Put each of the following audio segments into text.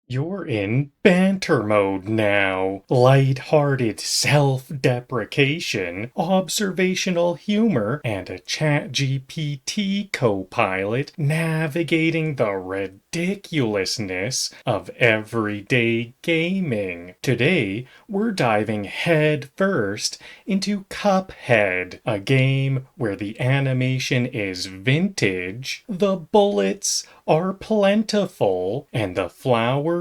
You're in banter mode now. Light-hearted self-deprecation, observational humor, and a ChatGPT co-pilot navigating the ridiculousness of everyday gaming. Today, we're diving head first into Cuphead, a game where the animation is vintage, the bullets are plentiful, and the flowers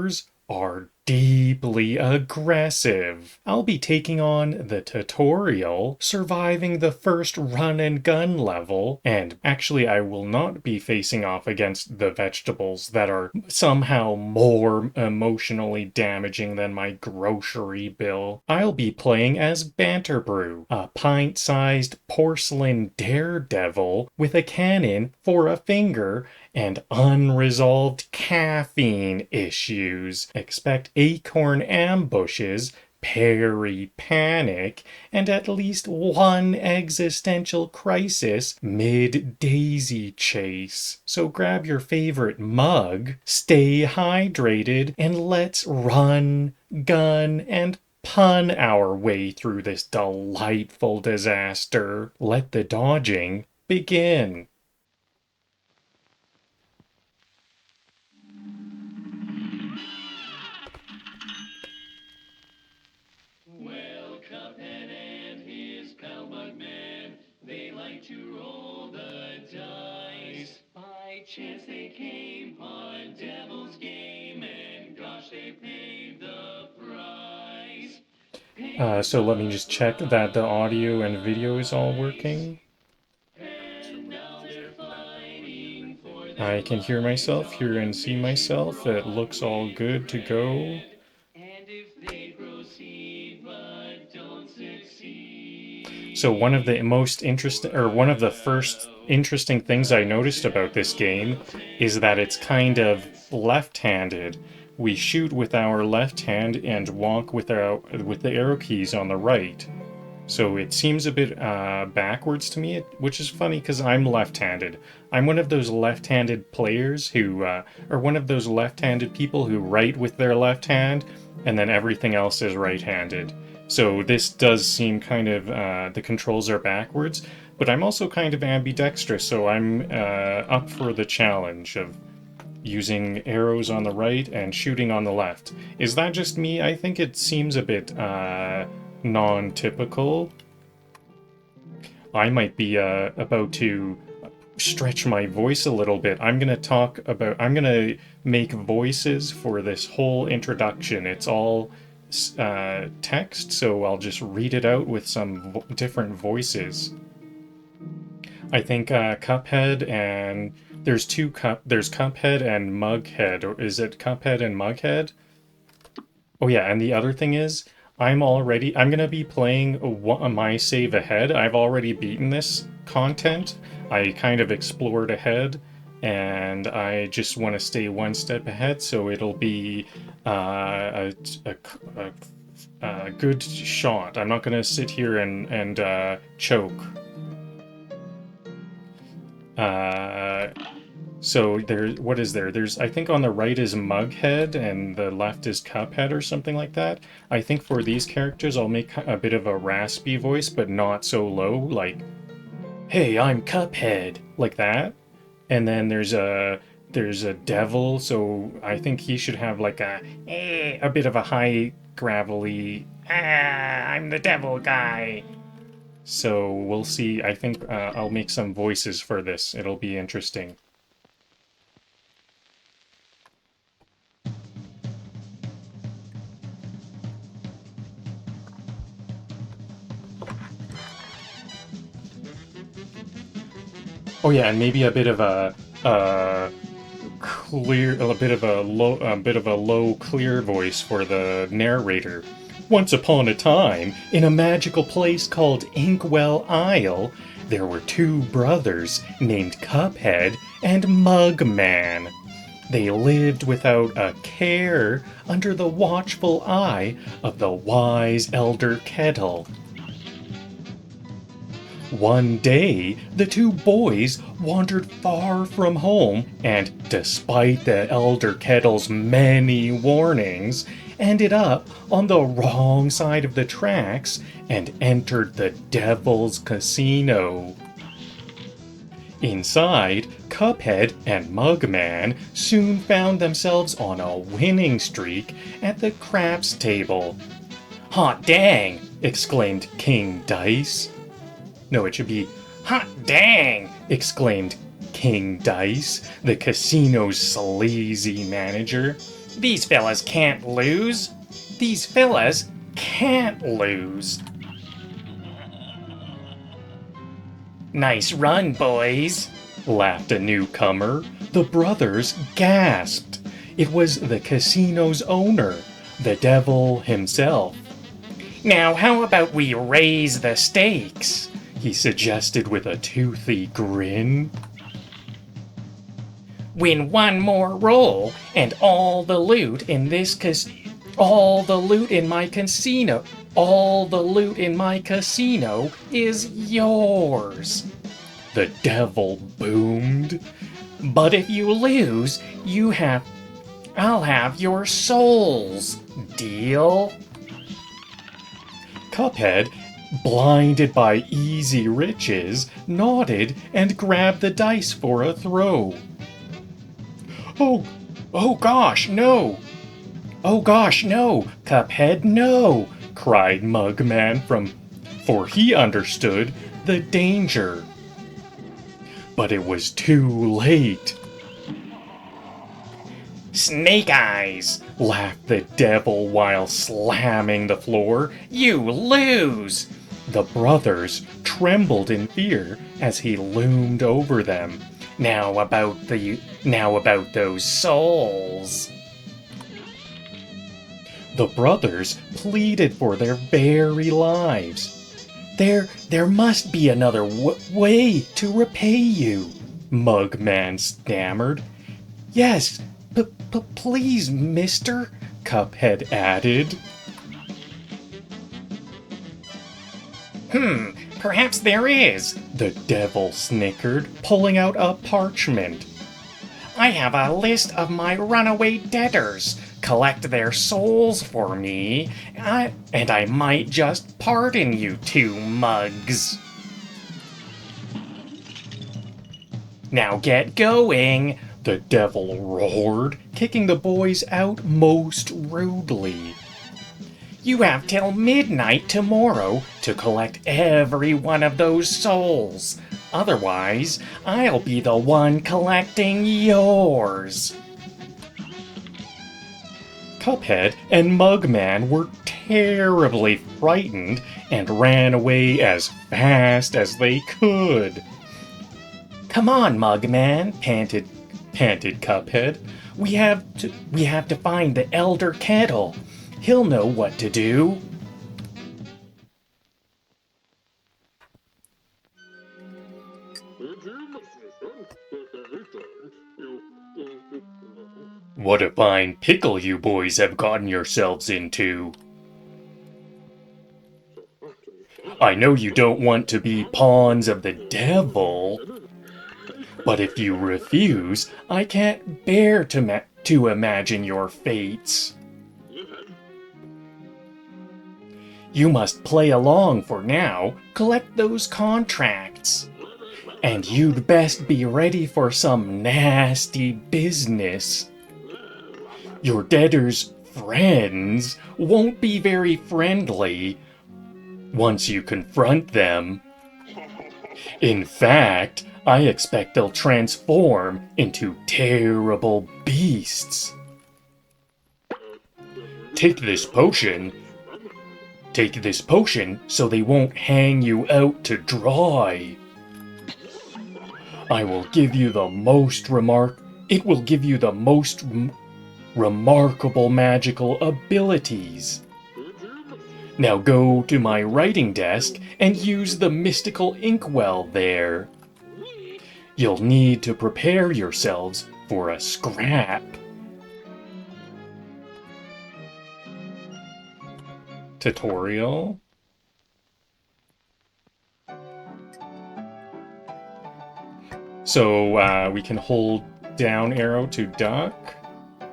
are deeply aggressive. I'll be taking on the tutorial, surviving the first run and gun level, and actually I will not be facing off against the vegetables that are somehow more emotionally damaging than my grocery bill. I'll be playing as Banterbrew, a pint-sized porcelain daredevil with a cannon for a finger and unresolved caffeine issues. Expect acorn ambushes, parry panic, and at least one existential crisis mid-daisy chase. So grab your favorite mug, stay hydrated, and let's run, gun, and pun our way through this delightful disaster. Let the dodging begin. Well, Cuphead and his pal Mugman, they like to roll the dice. By chance they came on Devil's Game, and gosh, they paid the price. So let me just check that the audio and video is all working. And now they're fighting for their I can hear lives myself, hear on a and see mission myself. It wrong looks all with good to go. dread. And if they proceed but don't So one of the succeed, most interesting, or one of the first well, interesting things I the noticed about this devil game will is take that it's kind of bets. left-handed. We shoot with our left hand and walk with the arrow keys on the right. So it seems a bit backwards to me, which is funny because I'm left-handed. I'm one of those left-handed players who, or one of those left-handed people who write with their left hand, and then everything else is right-handed. So this does seem kind of, the controls are backwards, but I'm also kind of ambidextrous, so I'm up for the challenge of using arrows on the right and shooting on the left. Is that just me? I think it seems a bit non-typical. I might be about to stretch my voice a little bit. I'm gonna make voices for this whole introduction. It's all text, so I'll just read it out with some different voices. I think Cuphead and there's Cuphead and Mughead, or is it Cuphead and Mughead? Oh yeah, and the other thing is, I'm gonna be playing my save ahead. I've already beaten this content. I kind of explored ahead, and I just want to stay one step ahead, so it'll be a, a good shot. I'm not gonna sit here and choke. Uh, So what is there? I think on the right is Mughead and the left is Cuphead or something like that. I think for these characters I'll make a bit of a raspy voice, but not so low, like, "Hey, I'm Cuphead," like that. And then there's a devil, so I think he should have like a bit of a high gravelly, I'm the devil guy. So we'll see. I think I'll make some voices for this. It'll be interesting. Oh yeah, and maybe uh a bit of a low clear voice for the narrator. Once upon a time, in a magical place called Inkwell Isle, there were two brothers named Cuphead and Mugman. They lived without a care under the watchful eye of the wise Elder Kettle. One day, the two boys wandered far from home and, despite the Elder Kettle's many warnings, ended up on the wrong side of the tracks and entered the Devil's Casino. Inside, Cuphead and Mugman soon found themselves on a winning streak at the craps table. "Hot dang!" exclaimed King Dice. No, it should be, "Hot dang!" exclaimed King Dice, the casino's sleazy manager. "These fellas can't lose. These fellas can't lose." "Nice run, boys," laughed a newcomer. The brothers gasped. It was the casino's owner, the devil himself. "Now how about we raise the stakes?" he suggested with a toothy grin. "Win one more roll, and all the loot in all the loot in my casino is yours," the devil boomed. "But if you lose, I'll have your souls. Deal?" Cuphead, blinded by easy riches, nodded and grabbed the dice for a throw. Oh gosh, no! "Oh gosh, no! Cuphead, no!" cried Mugman for he understood the danger. But it was too late. "Snake eyes!" laughed the devil while slamming the floor. "You lose!" The brothers trembled in fear as he loomed over them. Now about those souls." The brothers pleaded for their very lives. There must be another way to repay you," Mugman stammered. "Yes, please, mister," Cuphead added. Perhaps there is," the devil snickered, pulling out a parchment. "I have a list of my runaway debtors. Collect their souls for me, and I might just pardon you two mugs. Now get going," the devil roared, kicking the boys out most rudely. "You have till midnight tomorrow to collect every one of those souls. Otherwise, I'll be the one collecting yours." Cuphead and Mugman were terribly frightened and ran away as fast as they could. "Come on, Mugman," panted Cuphead. We have to find the Elder Kettle. He'll know what to do." "What a fine pickle you boys have gotten yourselves into. I know you don't want to be pawns of the devil, but if you refuse, I can't bear to imagine your fates. You must play along for now, collect those contracts. And you'd best be ready for some nasty business. Your debtors' friends won't be very friendly once you confront them. In fact, I expect they'll transform into terrible beasts. Take this potion so they won't hang you out to dry. It will give you the most remarkable magical abilities. Now go to my writing desk and use the mystical inkwell there. You'll need to prepare yourselves for a scrap." Tutorial. So we can hold down arrow to duck.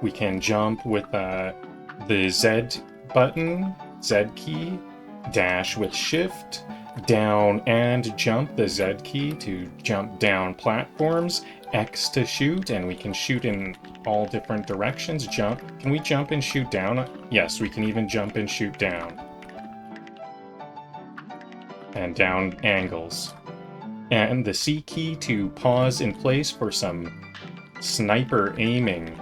We can jump with the Z button, Z key, dash with shift, down and jump the Z key to jump down platforms, X to shoot, and we can shoot in all different directions. Jump. Can we jump and shoot down? Yes, we can even jump and shoot down. And down angles. And the C key to pause in place for some sniper aiming.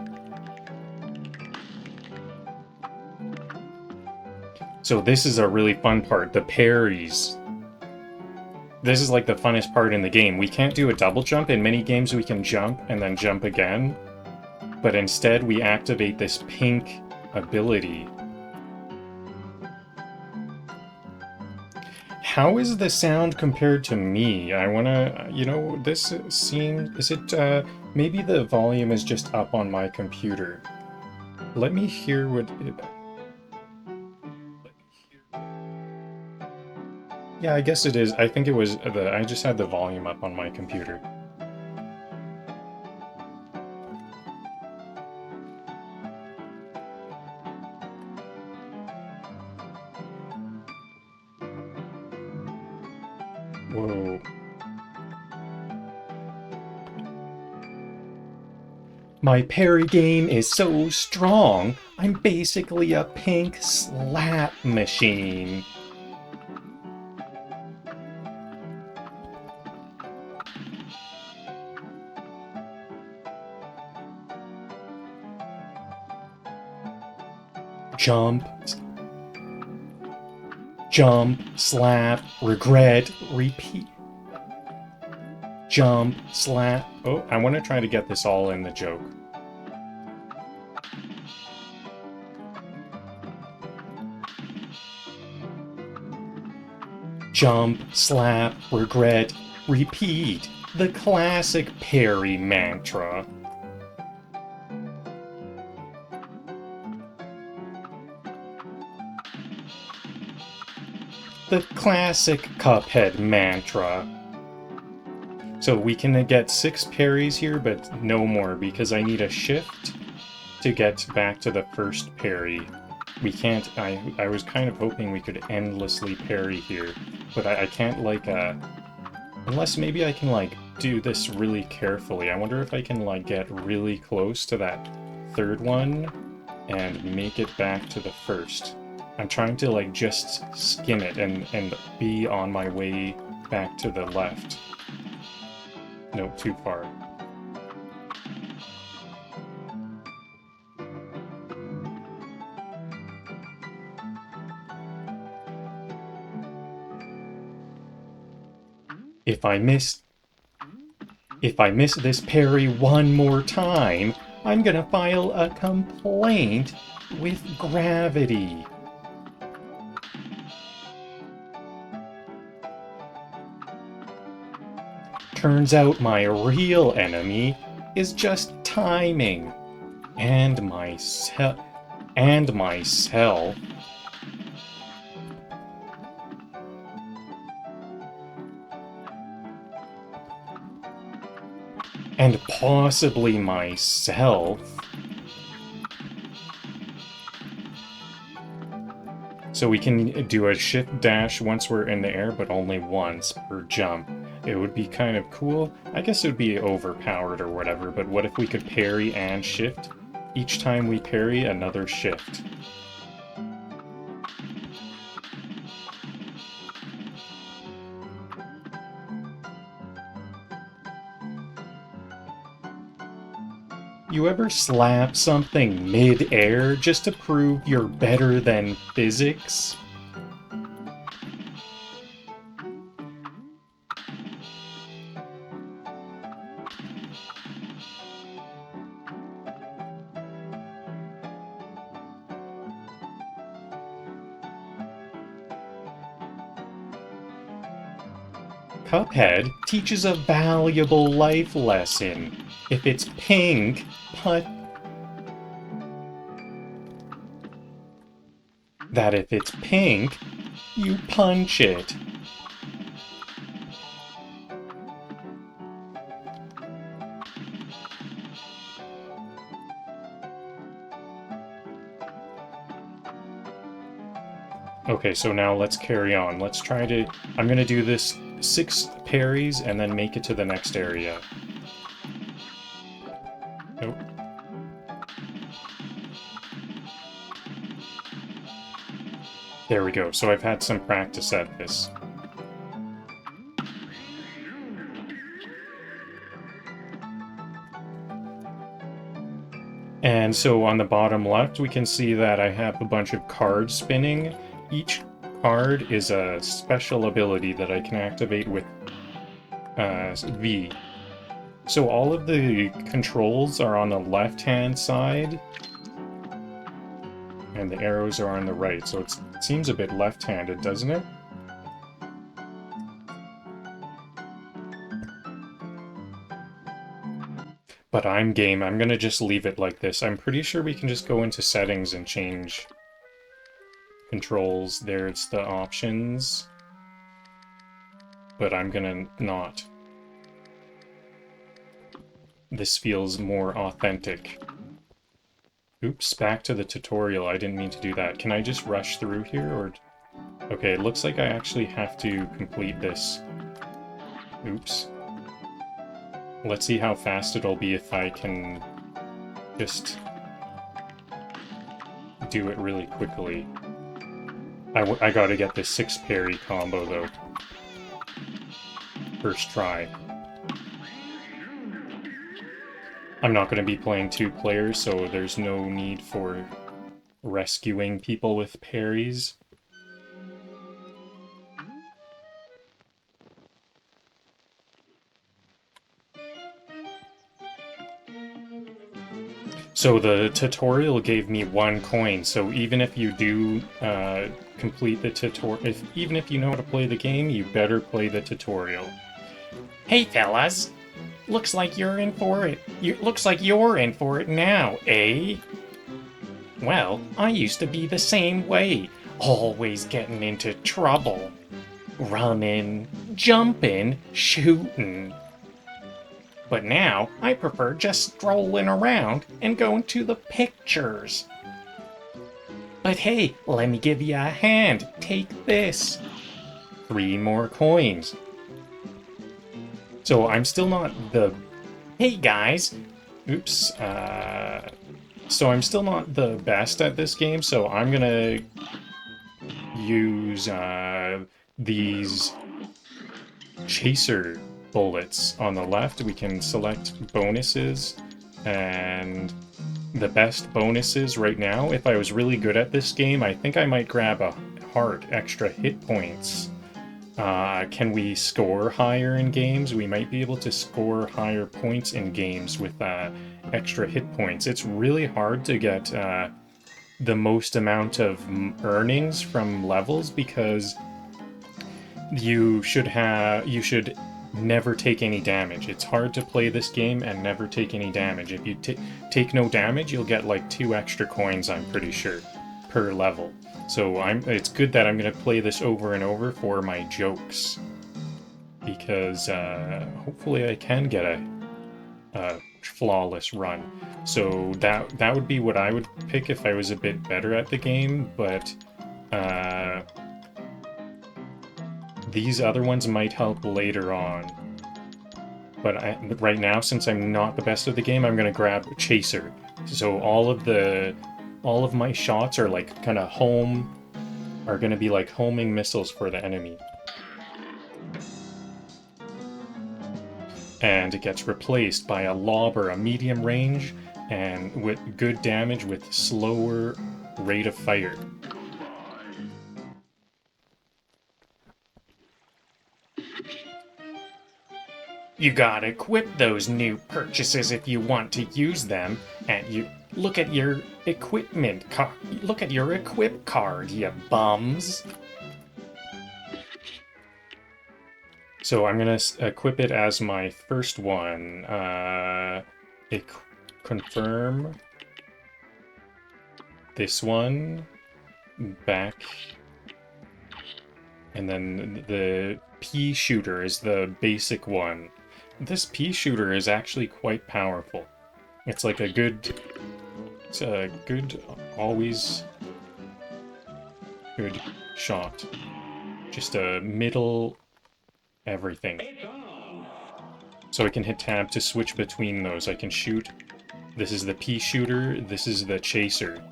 So this is a really fun part, the parries. This is like the funnest part in the game. We can't do a double jump. In many games we can jump and then jump again. But instead we activate this pink ability. How is the sound compared to me? I wanna, this seems, is it, maybe the volume is just up on my computer. Let me hear what it... Yeah, I guess it is. I think it was I just had the volume up on my computer. Whoa. My parry game is so strong, I'm basically a pink slap machine. Jump, jump, slap, regret, repeat. Jump, slap. Oh, I want to try to get this all in the joke. Jump, slap, regret, repeat. The classic parry mantra. The classic Cuphead mantra. So we can get 6 parries here, but no more, because I need a shift to get back to the first parry. We can't, I was kind of hoping we could endlessly parry here, but I can't, unless maybe I can, do this really carefully. I wonder if I can, get really close to that third one and make it back to the first. I'm trying to, just skim it and be on my way back to the left. No, too far. If I miss this parry one more time, I'm gonna file a complaint with gravity. Turns out my real enemy is just timing. And myself. And possibly myself. So we can do a shift dash once we're in the air, but only once per jump. It would be kind of cool. I guess it would be overpowered or whatever, but what if we could parry and shift? Each time we parry, another shift. You ever slap something mid-air just to prove you're better than physics? Cuphead teaches a valuable life lesson. If it's pink, that if it's pink, you punch it. Okay, so now let's carry on. Let's try to... I'm gonna do this 6 parries and then make it to the next area. Nope. There we go. So I've had some practice at this. And so on the bottom left, we can see that I have a bunch of cards spinning. Each card is a special ability that I can activate with V. So all of the controls are on the left-hand side, and the arrows are on the right. So it seems a bit left-handed, doesn't it? But I'm game. I'm gonna just leave it like this. I'm pretty sure we can just go into settings and change controls. There's the options. But I'm gonna not. This feels more authentic. Oops, back to the tutorial. I didn't mean to do that. Can I just rush through here, or... Okay, it looks like I actually have to complete this. Oops. Let's see how fast it'll be if I can just do it really quickly. I gotta get this 6 parry combo, though. First try. I'm not gonna be playing 2 players, so there's no need for rescuing people with parries. So the tutorial gave me 1 coin, so even if you do complete the tutorial, even if you know how to play the game, you better play the tutorial. Hey fellas, looks like you're in for it. Looks like you're in for it now, eh? Well, I used to be the same way, always getting into trouble. Running, jumping, shooting. But now, I prefer just strolling around and going to the pictures. But hey, let me give you a hand. Take this. 3 more coins. So I'm still not the... Hey guys! Oops. So I'm still not the best at this game, so I'm gonna use these chaser bullets. On the left, we can select bonuses, and the best bonuses right now, if I was really good at this game, I think I might grab a heart, extra hit points. Can we score higher in games? We might be able to score higher points in games with extra hit points. It's really hard to get the most amount of earnings from levels because you should never take any damage. It's hard to play this game and never take any damage. If you take no damage, you'll get like 2 extra coins, I'm pretty sure, per level. So it's good that I'm going to play this over and over for my jokes. Because hopefully I can get a flawless run. So that would be what I would pick if I was a bit better at the game, but these other ones might help later on. But right now, since I'm not the best at the game, I'm going to grab Chaser. So all of my shots are like kind of are going to be like homing missiles for the enemy. And it gets replaced by a lobber, a medium range, and with good damage with slower rate of fire. You gotta equip those new purchases if you want to use them, and you look at your equipment card. Look at your equip card, you bums. So I'm gonna equip it as my first one. Confirm this one back, and then the pea shooter is the basic one. This pea shooter is actually quite powerful. It's like always... good shot. Just a middle everything. So I can hit tab to switch between those. I can shoot. This is the pea shooter. This is the chaser.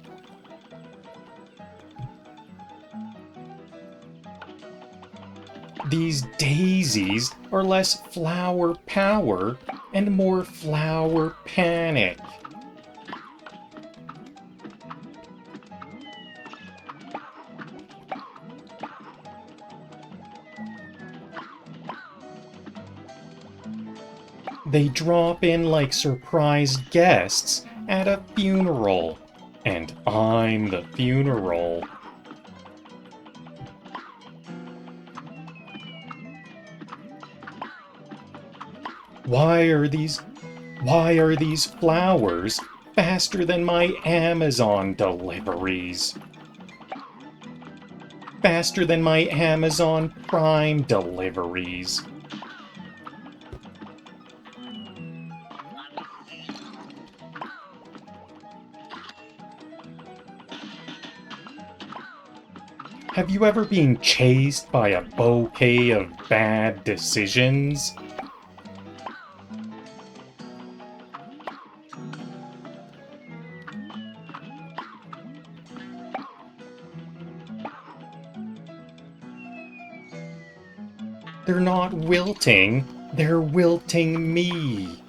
These daisies are less flower power and more flower panic. They drop in like surprise guests at a funeral, and I'm the funeral. Why are these flowers faster than my Amazon deliveries? Faster than my Amazon Prime deliveries. Have you ever been chased by a bouquet of bad decisions? They're not wilting, they're wilting me.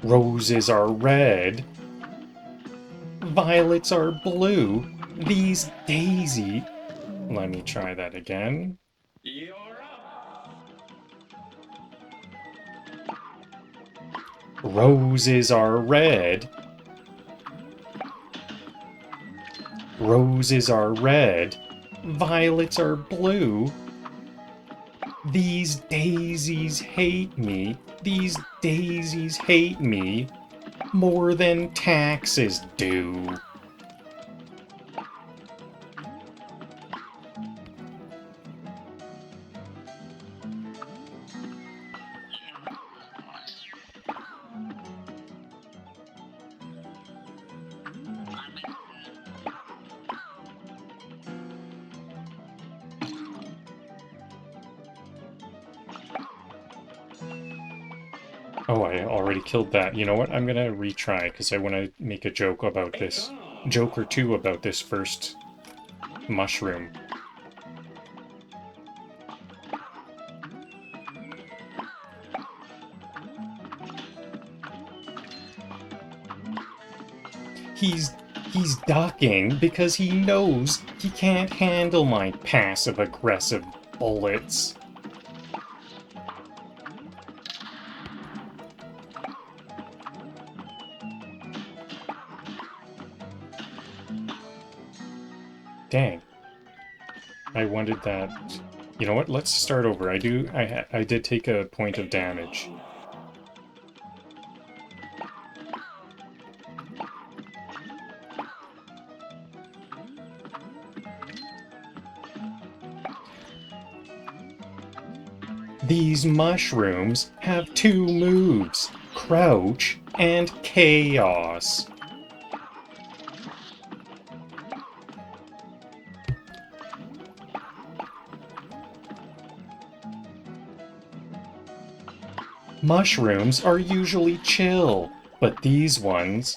Roses are red, violets are blue, these daisy... Let me try that again. You're up. Roses are red. Roses are red, violets are blue. These daisies hate me, these daisies hate me more than taxes do. Oh, I already killed that. You know what? I'm gonna retry, because I want to make a joke about this. Joke or two about this first mushroom. He's ducking because he knows he can't handle my passive-aggressive bullets. Dang. I wanted that... You know what? Let's start over. I did take a point of damage. These mushrooms have two moves, crouch and chaos. Mushrooms are usually chill, but these ones...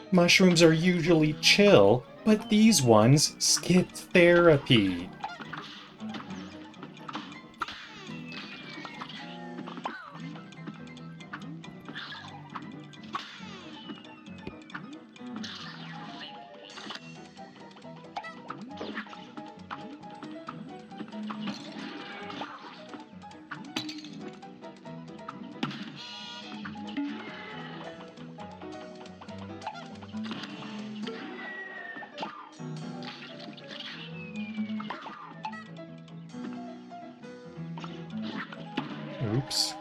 Mushrooms are usually chill, but these ones skip therapy. Oops.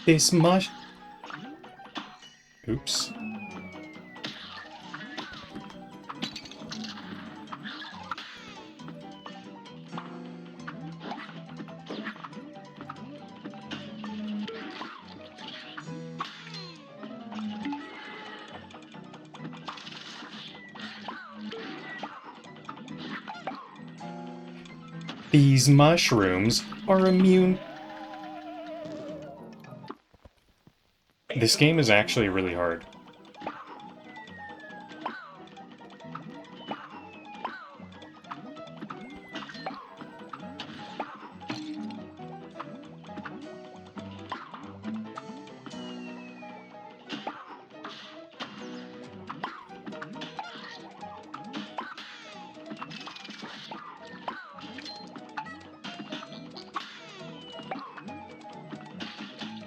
This mush... Oops. These mushrooms are immune... This game is actually really hard.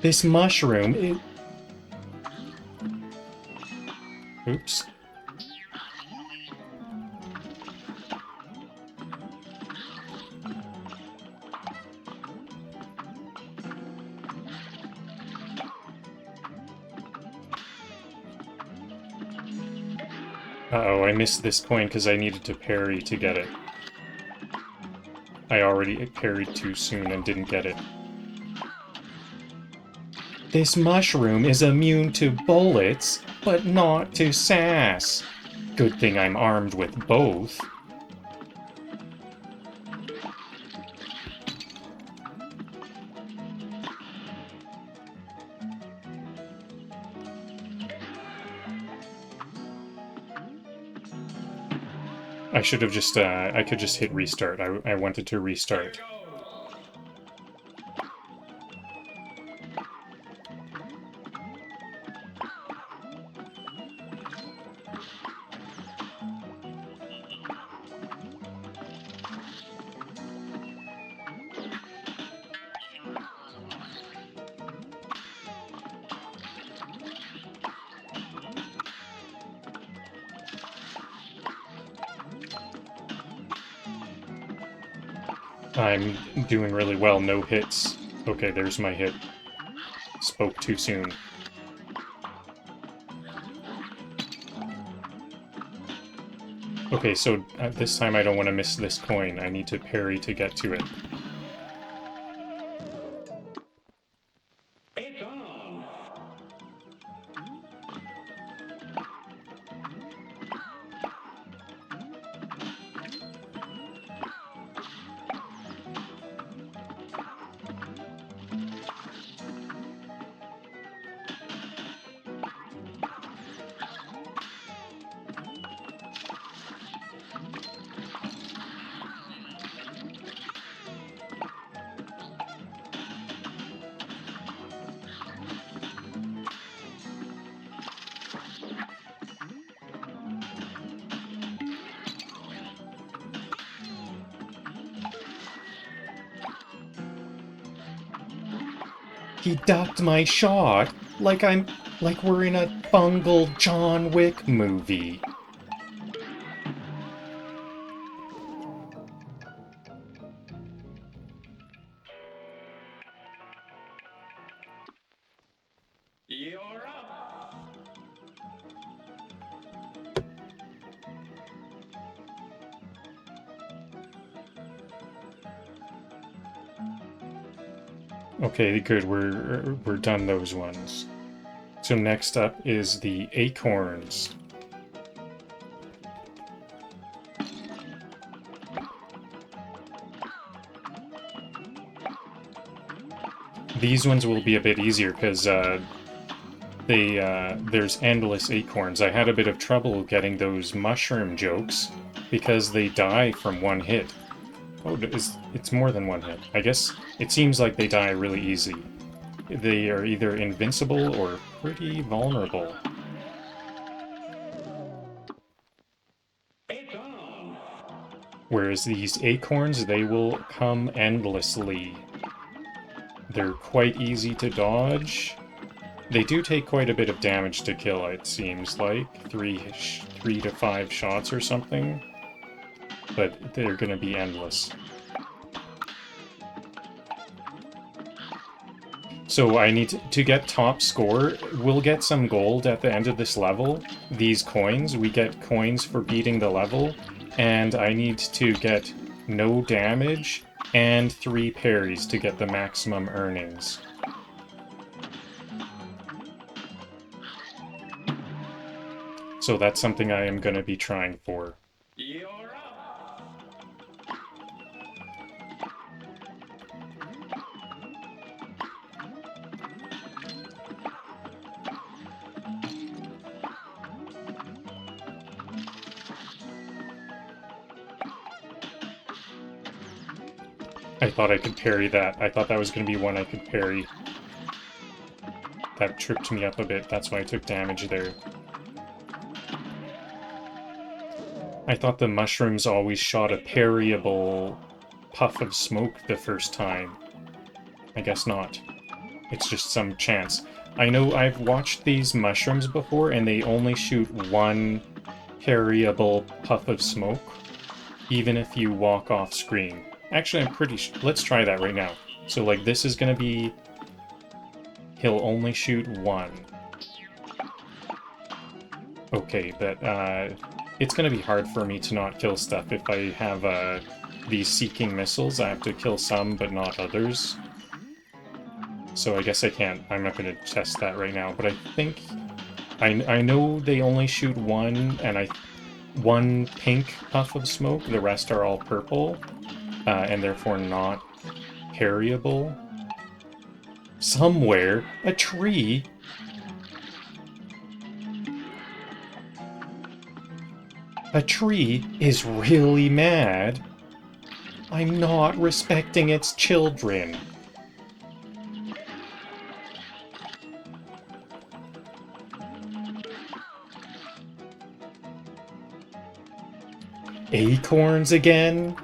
This mushroom is... Oops. Uh-oh, I missed this coin because I needed to parry to get it. I already parried too soon and didn't get it. This mushroom is immune to bullets, but not to sass. Good thing I'm armed with both. I should have just, I could just hit restart. I wanted to restart. I'm doing really well, no hits. Okay, there's my hit. Spoke too soon. Okay, so this time I don't want to miss this coin. I need to parry to get to it. It's on! He ducked my shot, like we're in a bungled John Wick movie. You're up! Okay, good, we're done those ones. So next up is the Acorns. These ones will be a bit easier because there's endless acorns. I had a bit of trouble getting those mushroom jokes because they die from one hit. Oh, it's more than one hit. I guess it seems like they die really easy. They are either invincible or pretty vulnerable. It's on! Whereas these acorns, they will come endlessly. They're quite easy to dodge. They do take quite a bit of damage to kill, it seems like. 3 to 5 shots or something. But they're gonna be endless. So I need to get top score. We'll get some gold at the end of this level. These coins, we get coins for beating the level. And I need to get no damage and 3 parries to get the maximum earnings. So that's something I am going to be trying for. You're up. I thought I could parry that. I thought that was going to be one I could parry. That tripped me up a bit. That's why I took damage there. I thought the mushrooms always shot a parryable puff of smoke the first time. I guess not. It's just some chance. I know I've watched these mushrooms before, and they only shoot one parryable puff of smoke, even if you walk off screen. Actually, I'm pretty sure. Let's try that right now. So, like, this is gonna be... He'll only shoot one. Okay, but, it's gonna be hard for me to not kill stuff if I have, these seeking missiles. I have to kill some, but not others. So I guess I can't. I'm not gonna test that right now, but I think... I know they only shoot one, and one pink puff of smoke. The rest are all purple. And therefore not parryable. Somewhere, a tree. A tree is really mad. I'm not respecting its children. Acorns again?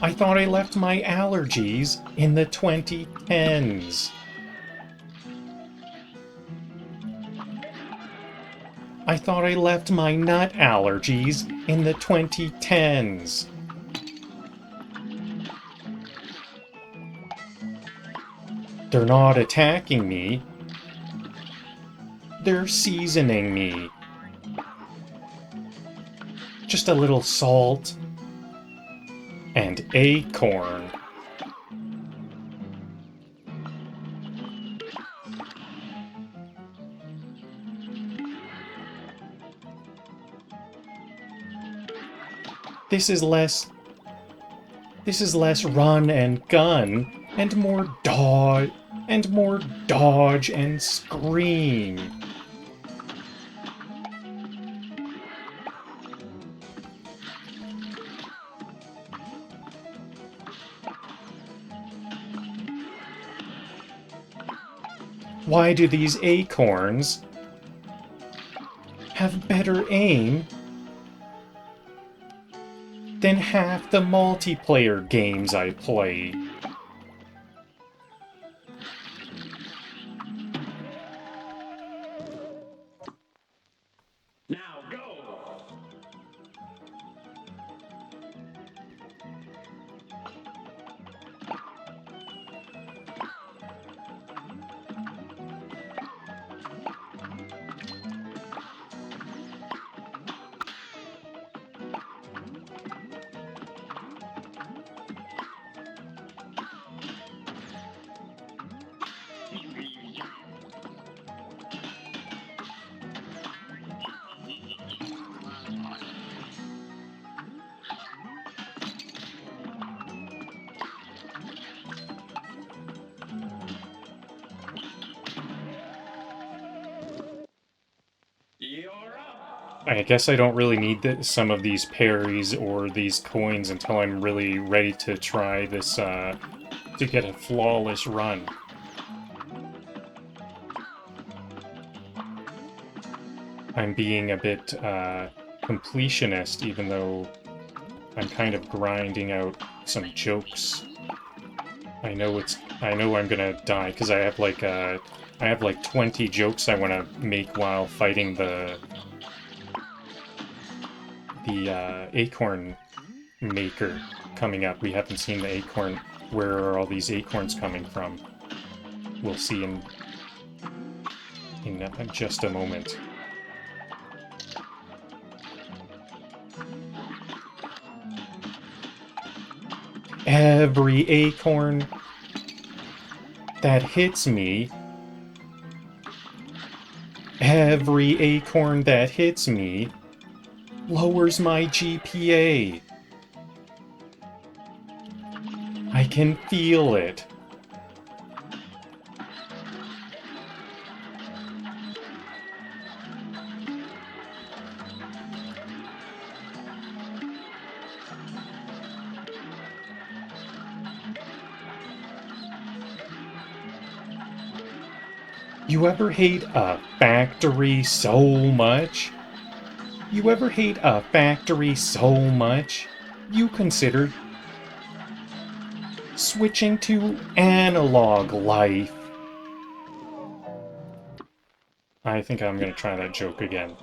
I thought I left my allergies in the 2010s. I thought I left my nut allergies in the 2010s. They're not attacking me. They're seasoning me. Just a little salt. And acorn. This is less run and gun and more dodge and scream. Why do these acorns have better aim than half the multiplayer games I play? Now go. I guess I don't really need some of these parries or these coins until I'm really ready to try this, to get a flawless run. I'm being a bit, completionist, even though I'm kind of grinding out some jokes. I know I'm gonna die, because I have like 20 jokes I want to make while fighting the Acorn Maker coming up. We haven't seen the acorn. Where are all these acorns coming from? We'll see in just a moment. Every acorn that hits me, every acorn that hits me lowers my GPA. I can feel it. You ever hate a factory so much? You ever hate a factory so much you consider switching to analog life? I think I'm gonna try that joke again.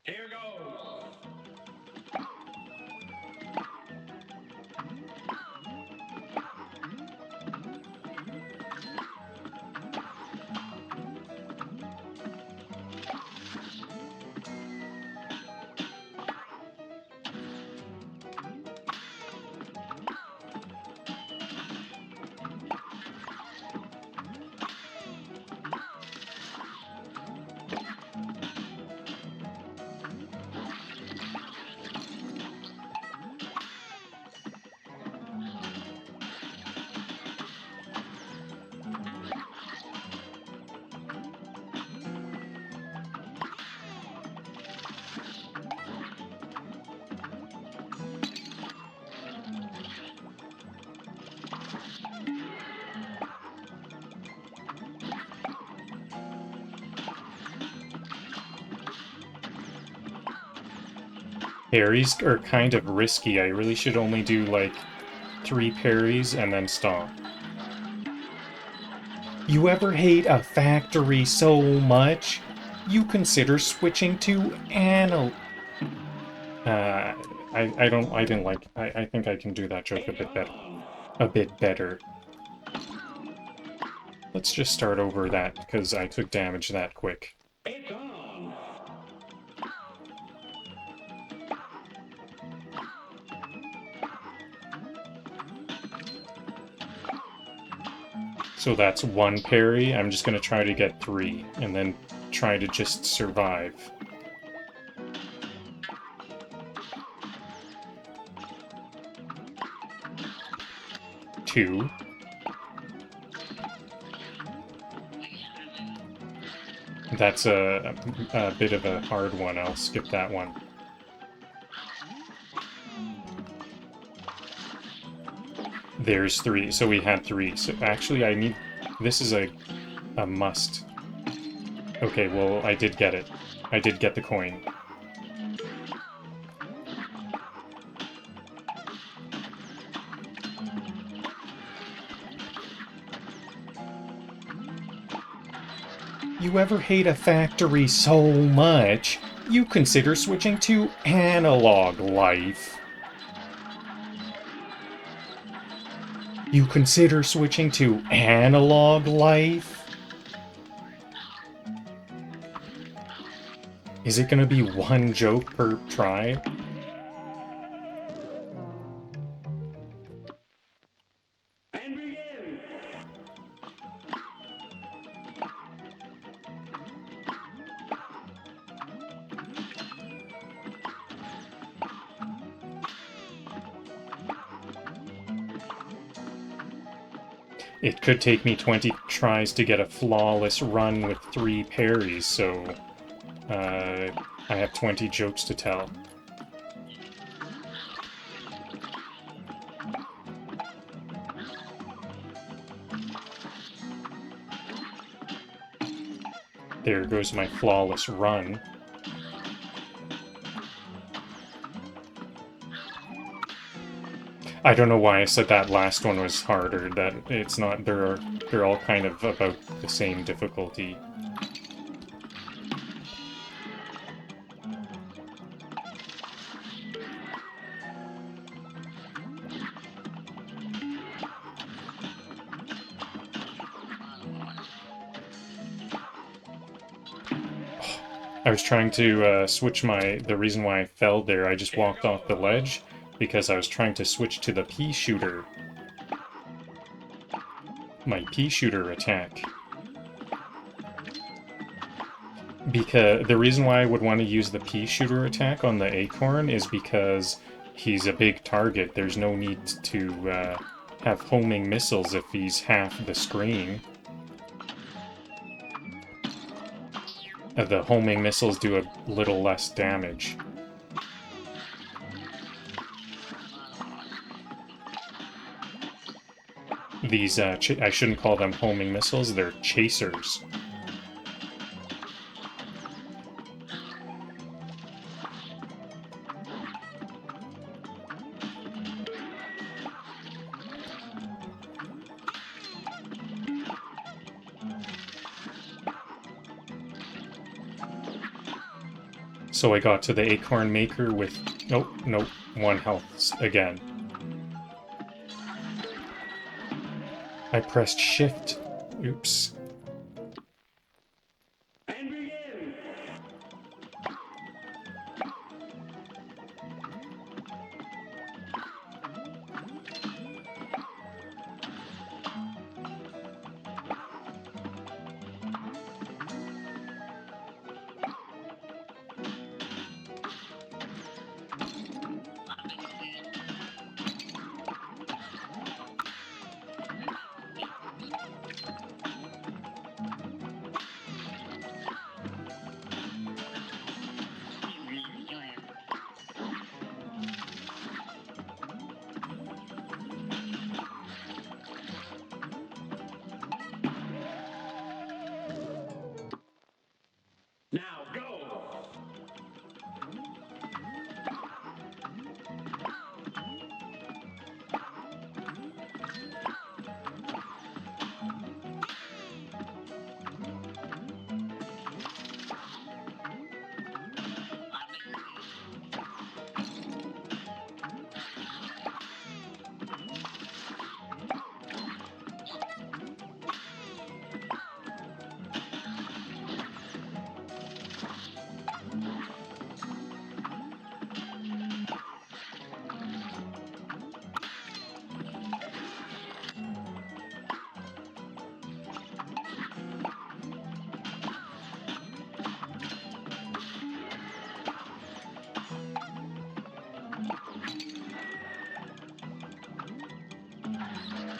Here goes. Parries are kind of risky. I really should only do like 3 parries and then stop. You ever hate a factory so much you consider switching to analog? I didn't like. I think I can do that joke a bit better. A bit better. Let's just start over that because I took damage that quick. It's on. So that's 1 parry. I'm just gonna try to get 3 and then try to just survive. Two. That's a bit of a hard one. I'll skip that one. There's 3. So we had 3. So actually I need... This is a must. Okay, well, I did get it. I did get the coin. You ever hate a factory so much you consider switching to analog life? You consider switching to analog life? Is it gonna be 1 joke per try? It could take me 20 tries to get a flawless run with 3 parries, so I have 20 jokes to tell. There goes my flawless run. I don't know why I said that last one was harder. That it's not. They're all kind of about the same difficulty. I was trying to switch the reason why I fell there, I just walked off the ledge because I was trying to switch to the pea shooter. My pea shooter attack. Because the reason why I would want to use the pea shooter attack on the acorn is because he's a big target. There's no need to have homing missiles if he's half the screen. The homing missiles do a little less damage. These, I shouldn't call them homing missiles, they're chasers. So I got to the Acorn Maker with... Nope, 1 health again. I pressed shift. Oops. And begin! Now go!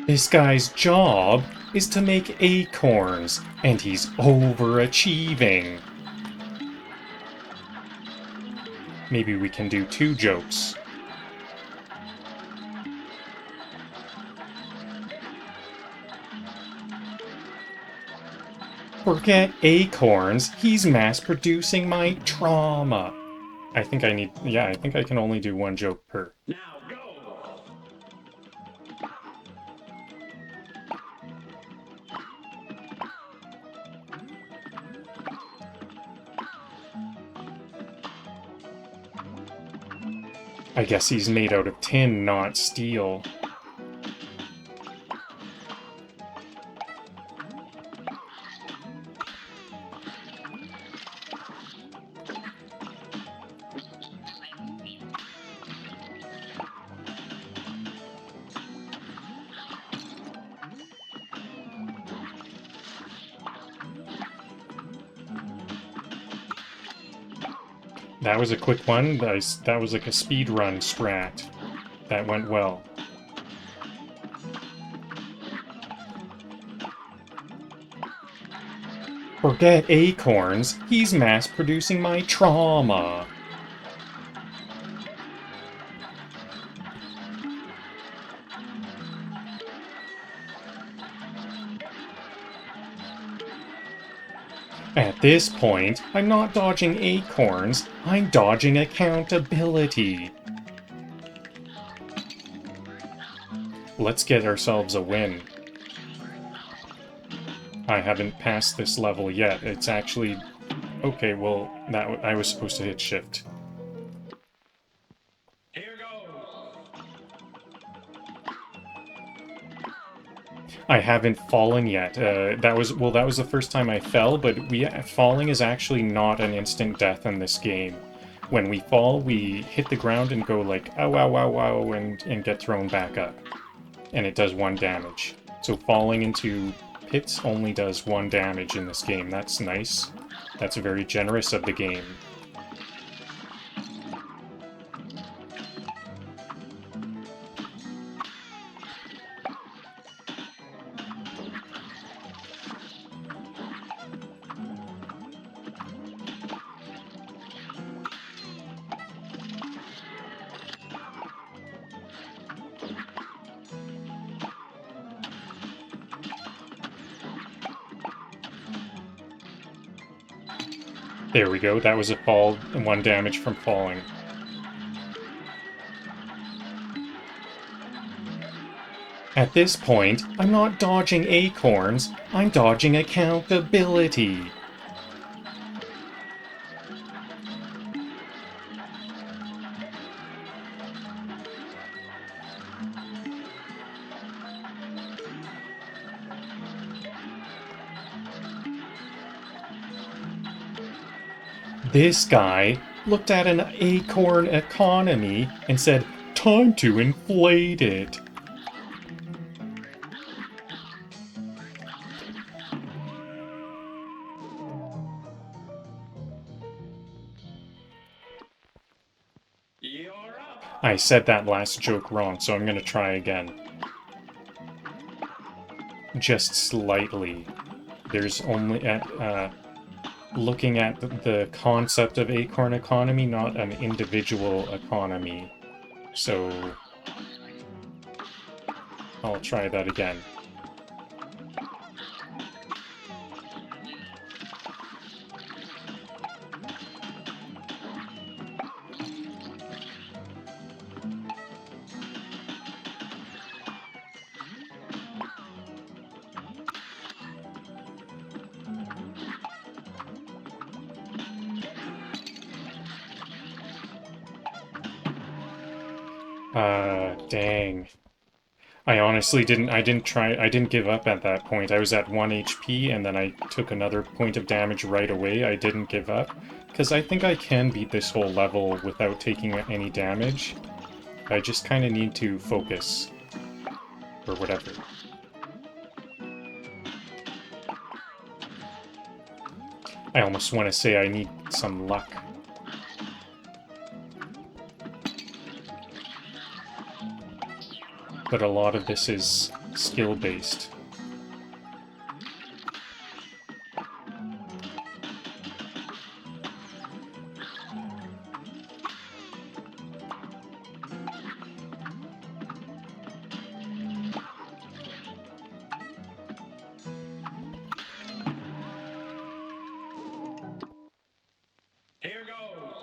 This guy's job is to make acorns, and he's overachieving. Maybe we can do 2 jokes. Forget acorns, he's mass-producing my trauma. I think I can only do 1 joke per. Now go! I guess he's made out of tin, not steel. That was a quick one. That was like a speed run strat. That went well. Forget acorns, he's mass producing my trauma. At this point, I'm not dodging acorns, I'm dodging accountability. Let's get ourselves a win. I haven't passed this level yet. It's actually... Okay, well, I was supposed to hit shift. Here goes. I haven't fallen yet. That was the first time I fell, but falling is actually not an instant death in this game. When we fall, we hit the ground and go like, ow, ow, ow, ow, and get thrown back up. And it does 1 damage. So falling into pits only does 1 damage in this game. That's nice. That's very generous of the game. There we go, that was a fall and 1 damage from falling. At this point, I'm not dodging acorns, I'm dodging accountability. This guy looked at an acorn economy and said, "Time to inflate it." You're up. I said that last joke wrong, so I'm gonna try again. Just slightly. There's only looking at the concept of acorn economy, not an individual economy. So I'll try that again. Dang. I honestly didn't give up at that point. I was at 1 HP and then I took another point of damage right away. I didn't give up, because I think I can beat this whole level without taking any damage. I just kind of need to focus. Or whatever. I almost want to say I need some luck. But a lot of this is skill-based. Here goes.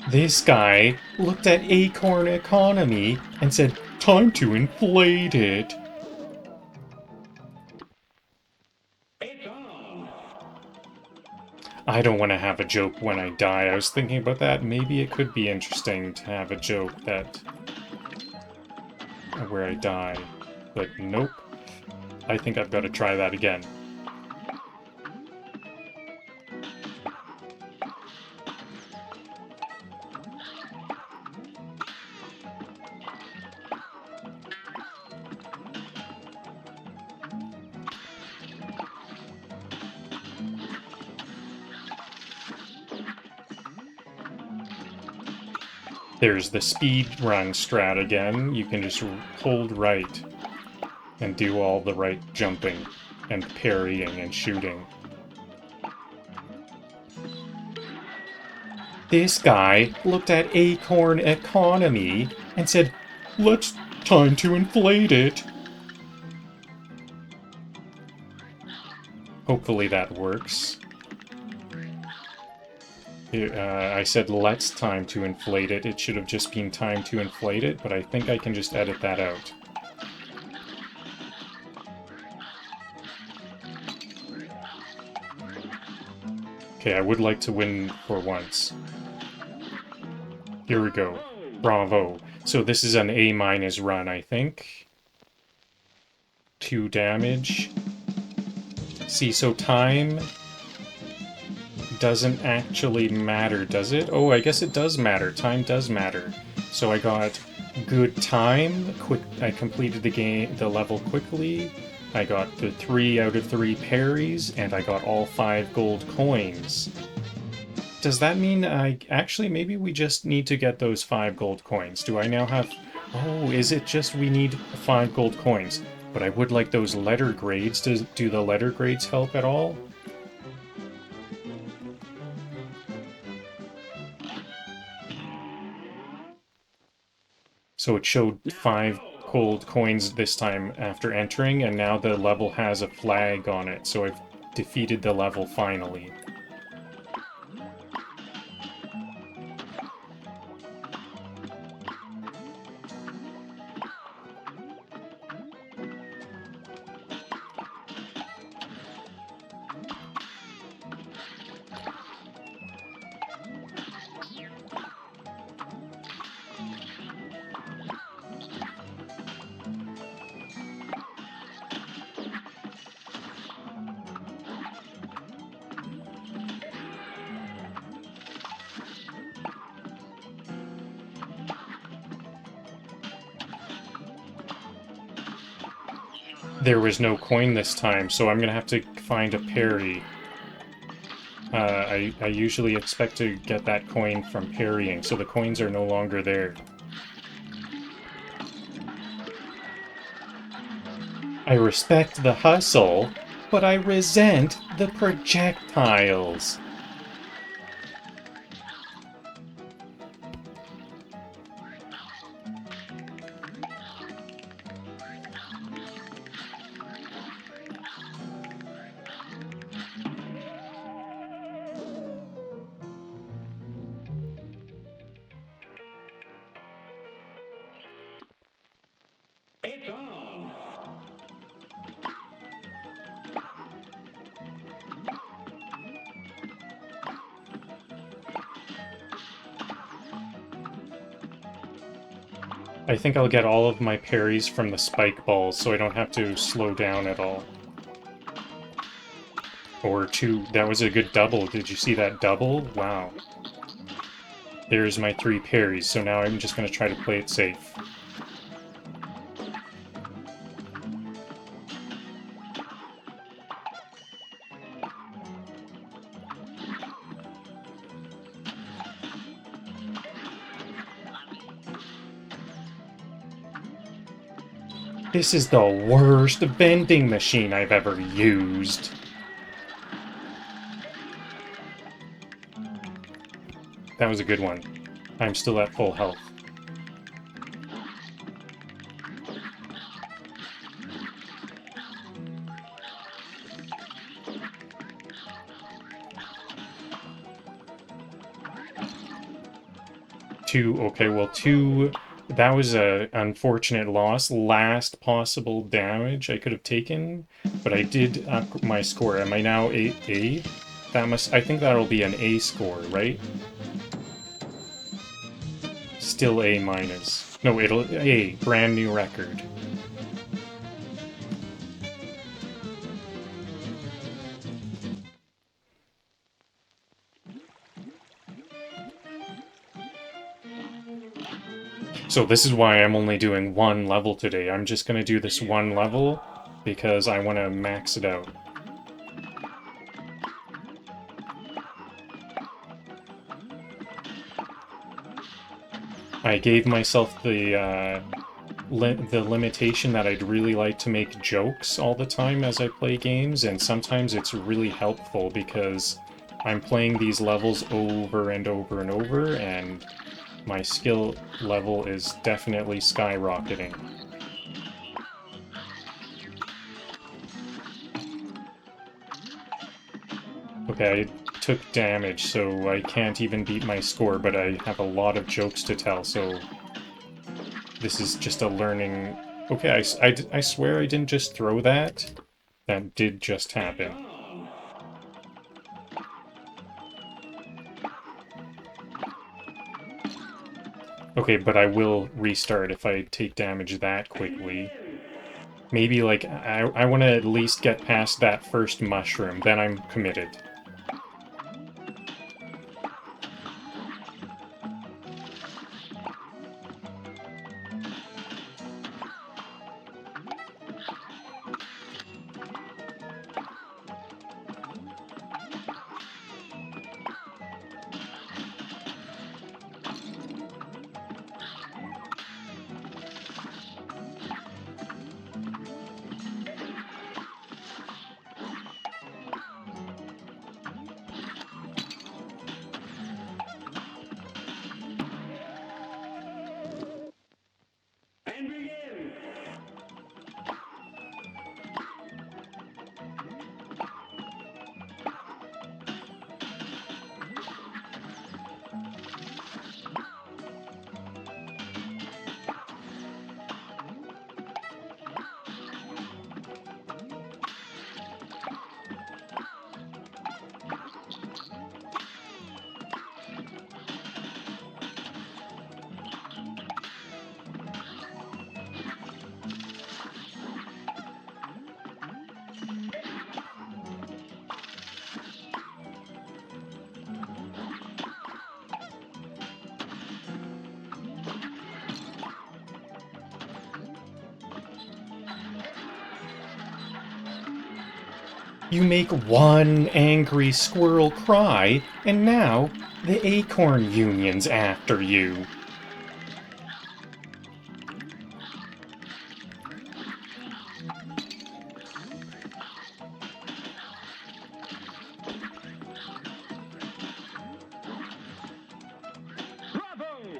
This guy looked at Acorn Economy and said, "Time to inflate it." It's on. I don't want to have a joke when I die. I was thinking about that. Maybe it could be interesting to have a joke that where I die. But nope. I think I've got to try that again. There's the speed run strat again. You can just hold right and do all the right jumping and parrying and shooting. This guy looked at Acorn Economy and said, "Let's time to inflate it." Hopefully that works. I said let's time to inflate it. It should have just been time to inflate it, but I think I can just edit that out. Okay, I would like to win for once. Here we go. Bravo. So this is an A- run, I think. 2 damage. See, so time doesn't actually matter, does it? Oh, I guess it does matter. Time does matter. So I got good time. I completed the level quickly. I got the 3 out of 3 parries, and I got all 5 gold coins. Does that mean actually maybe we just need to get those 5 gold coins? Do I now have... Oh, is it just we need 5 gold coins? But I would like those letter grades. Do the letter grades help at all? So it showed 5 gold coins this time after entering, and now the level has a flag on it, so I've defeated the level finally. There was no coin this time, so I'm gonna have to find a parry. I usually expect to get that coin from parrying, so the coins are no longer there. I respect the hustle, but I resent the projectiles. It's on. I think I'll get all of my parries from the spike balls, so I don't have to slow down at all. Or 2, that was a good double. Did you see that double? Wow. There's my 3 parries, so now I'm just going to try to play it safe. This is the worst vending machine I've ever used. That was a good one. I'm still at full health. Two, okay, well, two, that was a unfortunate loss. Last possible damage I could have taken, but I did up my score. Am I now A? I think that'll be an A score, right? Still A minus. No, it'll A, brand new record. So this is why I'm only doing one level today. I'm just gonna do this one level because I want to max it out. I gave myself the limitation that I'd really like to make jokes all the time as I play games, and sometimes it's really helpful because I'm playing these levels over and over and over, and my skill level is definitely skyrocketing. Okay, I took damage, so I can't even beat my score, but I have a lot of jokes to tell, so this is just a learning... Okay, I swear I didn't just throw that. That did just happen. Okay, but I will restart if I take damage that quickly. Maybe, like, I want to at least get past that first mushroom, then I'm committed. And begin! You make one angry squirrel cry, and now the Acorn Union's after you. Bravo!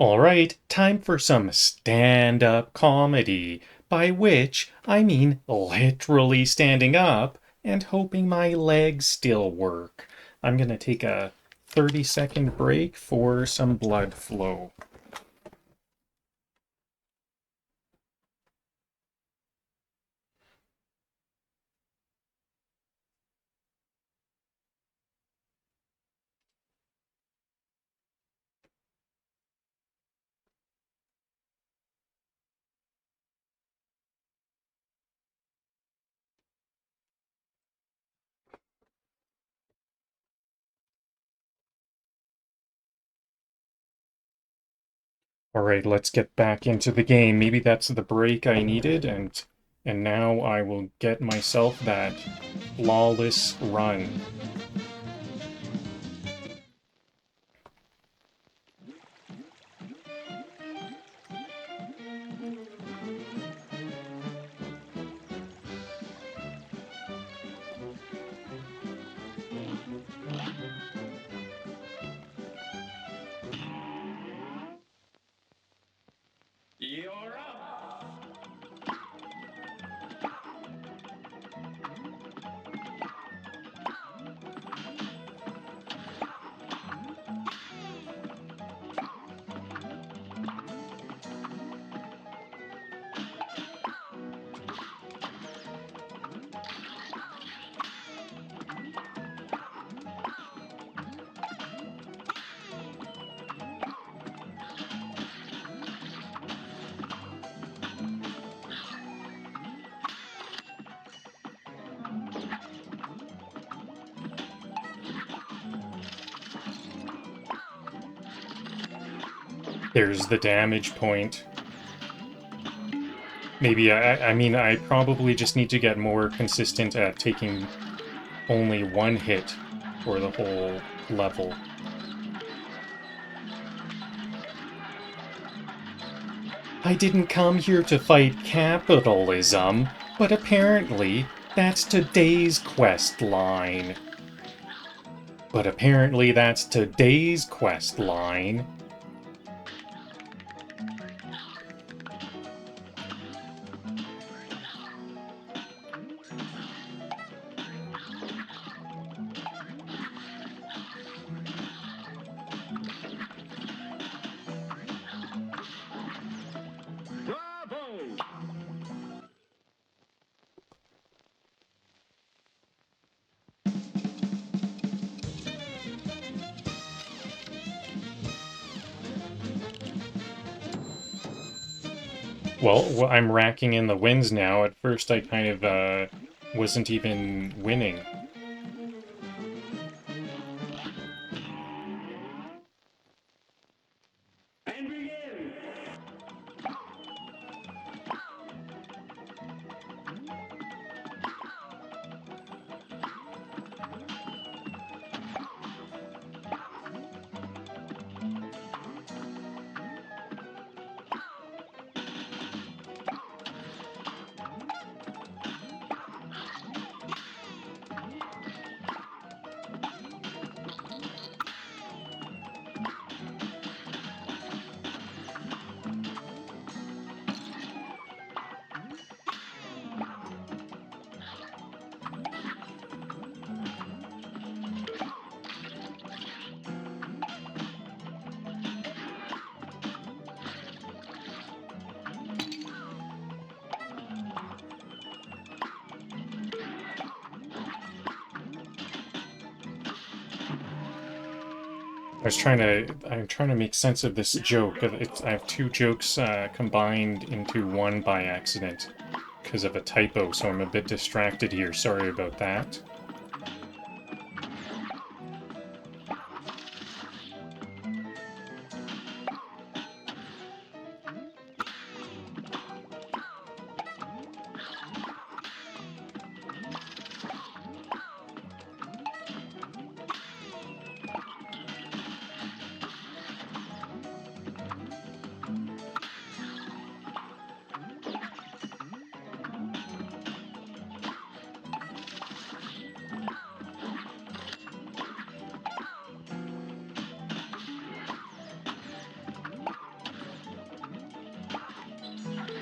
Alright, time for some stand-up comedy, by which I mean literally standing up and hoping my legs still work. I'm gonna take a 30-second break for some blood flow. Alright, let's get back into the game. Maybe that's the break I needed, and now I will get myself that flawless run. There's the damage point. Maybe, I mean, I probably just need to get more consistent at taking only one hit for the whole level. I didn't come here to fight capitalism, but apparently that's today's quest line. But apparently that's today's quest line. Well, I'm racking in the wins now. At first I kind of wasn't even winning. And begin! I'm trying to make sense of this joke. I have two jokes combined into one by accident because of a typo, so I'm a bit distracted here. Sorry about that.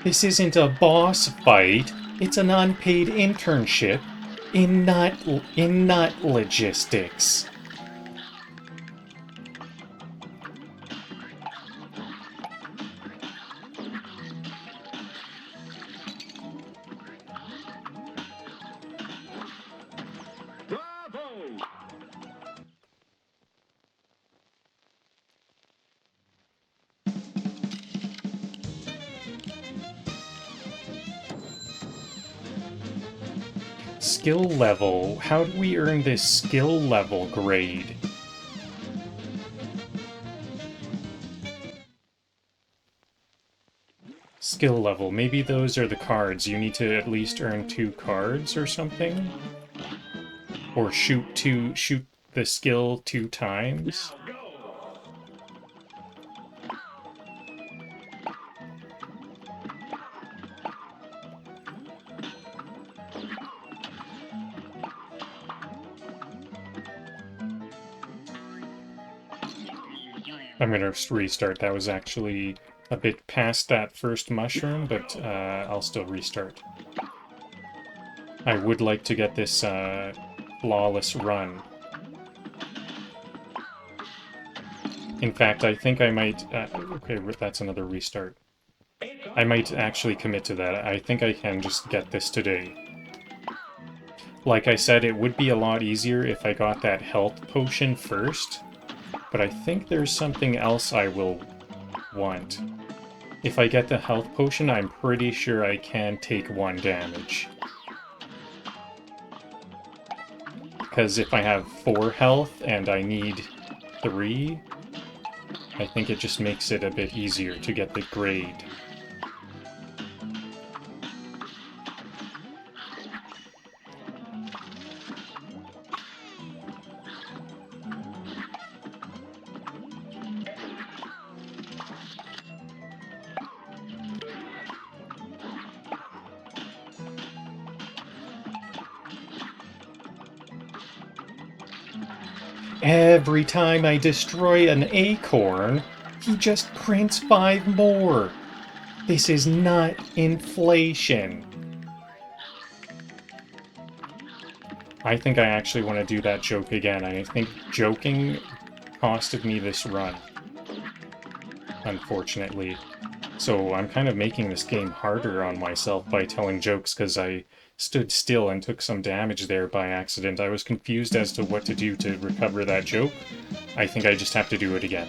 This isn't a boss fight. It's an unpaid internship in nut logistics. Bravo! Skill level. How do we earn this skill level grade? Skill level. Maybe those are the cards. You need to at least earn 2 cards or something? Or shoot the skill 2 times? Now go! I'm gonna restart. That was actually a bit past that first mushroom, but I'll still restart. I would like to get this flawless run. In fact, I think I might... okay, that's another restart. I might actually commit to that. I think I can just get this today. Like I said, it would be a lot easier if I got that health potion first, but I think there's something else I will want. If I get the health potion, I'm pretty sure I can take 1 damage. Because if I have 4 health and I need 3, I think it just makes it a bit easier to get the grade. Every time I destroy an acorn, he just prints 5 more. This is not inflation. I think I actually want to do that joke again. I think joking costed me this run, unfortunately. So I'm kind of making this game harder on myself by telling jokes because I stood still and took some damage there by accident. I was confused as to what to do to recover that joke. I think I just have to do it again.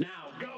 Now go!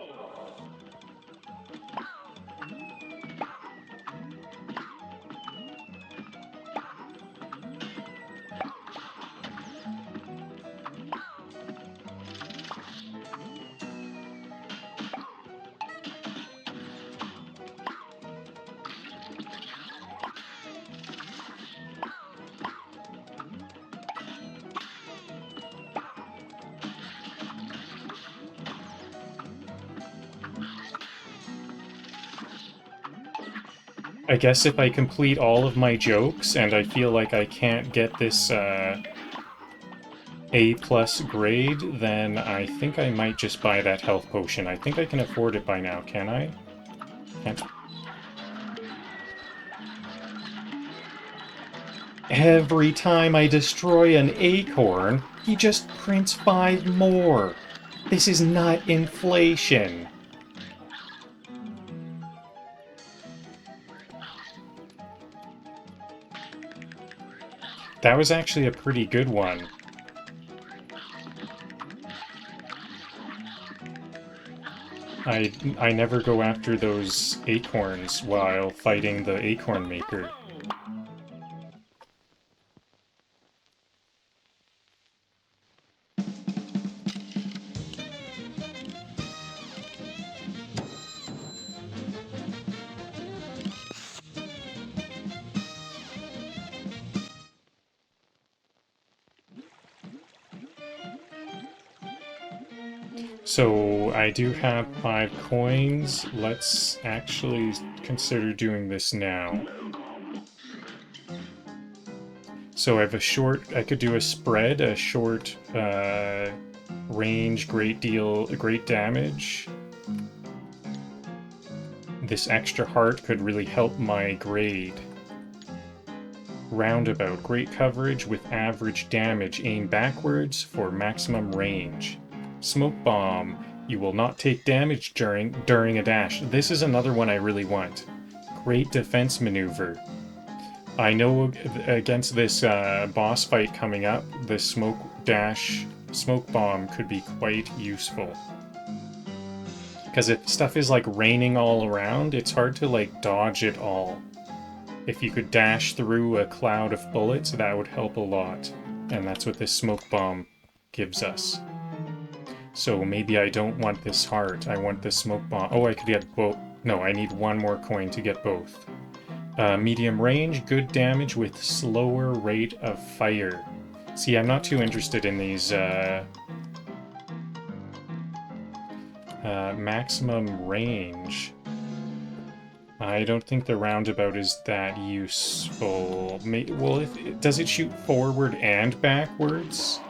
I guess if I complete all of my jokes and I feel like I can't get this A+ grade, then I think I might just buy that health potion. I think I can afford it by now, can I? Can't. Every time I destroy an acorn, he just prints 5 more. This is not inflation. That was actually a pretty good one. I never go after those acorns while fighting the Acorn Maker. So I do have 5 coins. Let's actually consider doing this now. So I have a short, I could do a spread, a short range, great damage. This extra heart could really help my grade. Roundabout, great coverage with average damage, aim backwards for maximum range. Smoke bomb, you will not take damage during a dash. This is another one I really want. Great defense maneuver. I know against this boss fight coming up, the smoke bomb could be quite useful. Because if stuff is like raining all around, it's hard to like dodge it all. If you could dash through a cloud of bullets, that would help a lot. And that's what this smoke bomb gives us. So maybe I don't want this heart, I want the smoke bomb. Oh, I could get both. No, I need one more coin to get both. Medium range, good damage with slower rate of fire. See, I'm not too interested in these maximum range. I don't think the roundabout is that useful. Well, does it shoot forward and backwards?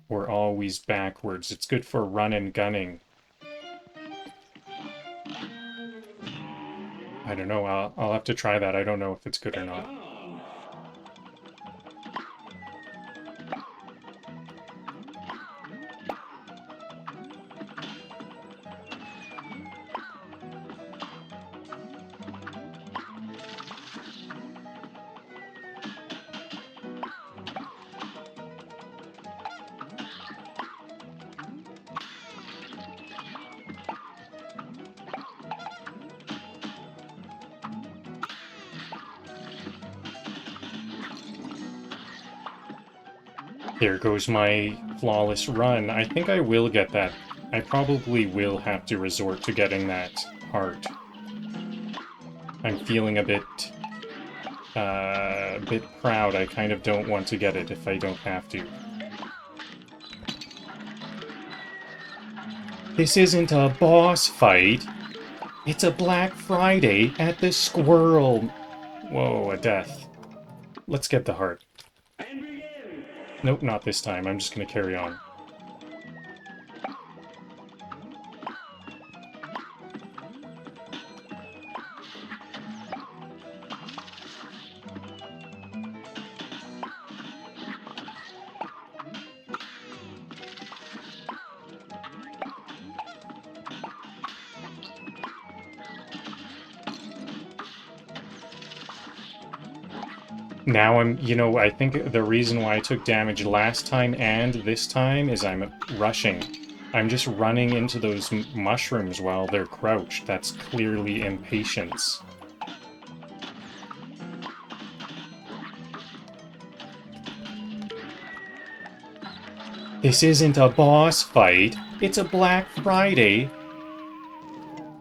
Or always backwards? It's good for run and gunning. I don't know. I'll have to try that. I don't know if it's good or not. There goes my flawless run. I think I will get that. I probably will have to resort to getting that heart. I'm feeling a bit proud. I kind of don't want to get it if I don't have to. This isn't a boss fight. It's a Black Friday at the squirrel. Whoa, a death. Let's get the heart. Nope, not this time. I'm just gonna carry on. Now I think the reason why I took damage last time and this time is I'm rushing. I'm just running into those mushrooms while they're crouched. That's clearly impatience. This isn't a boss fight. It's a Black Friday.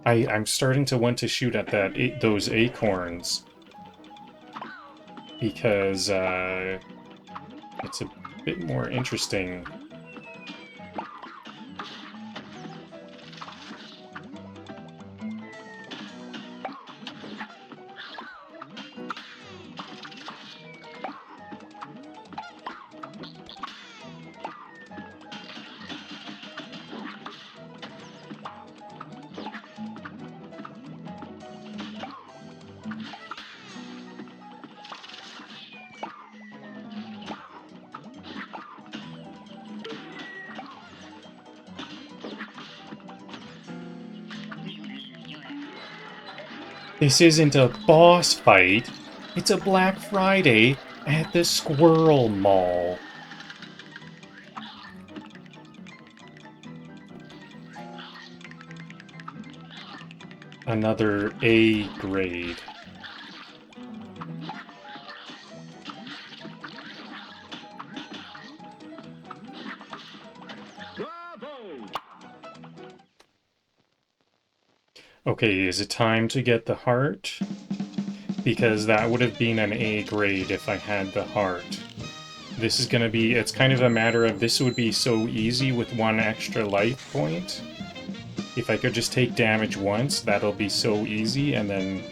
I'm starting to want to shoot at those acorns. Because it's a bit more interesting. This isn't a boss fight. It's a Black Friday at the Squirrel Mall. Another A grade. Okay, is it time to get the heart? Because that would have been an A grade if I had the heart. This is gonna be, it's kind of a matter of, this would be so easy with one extra life point. If I could just take damage once, that'll be so easy, and then...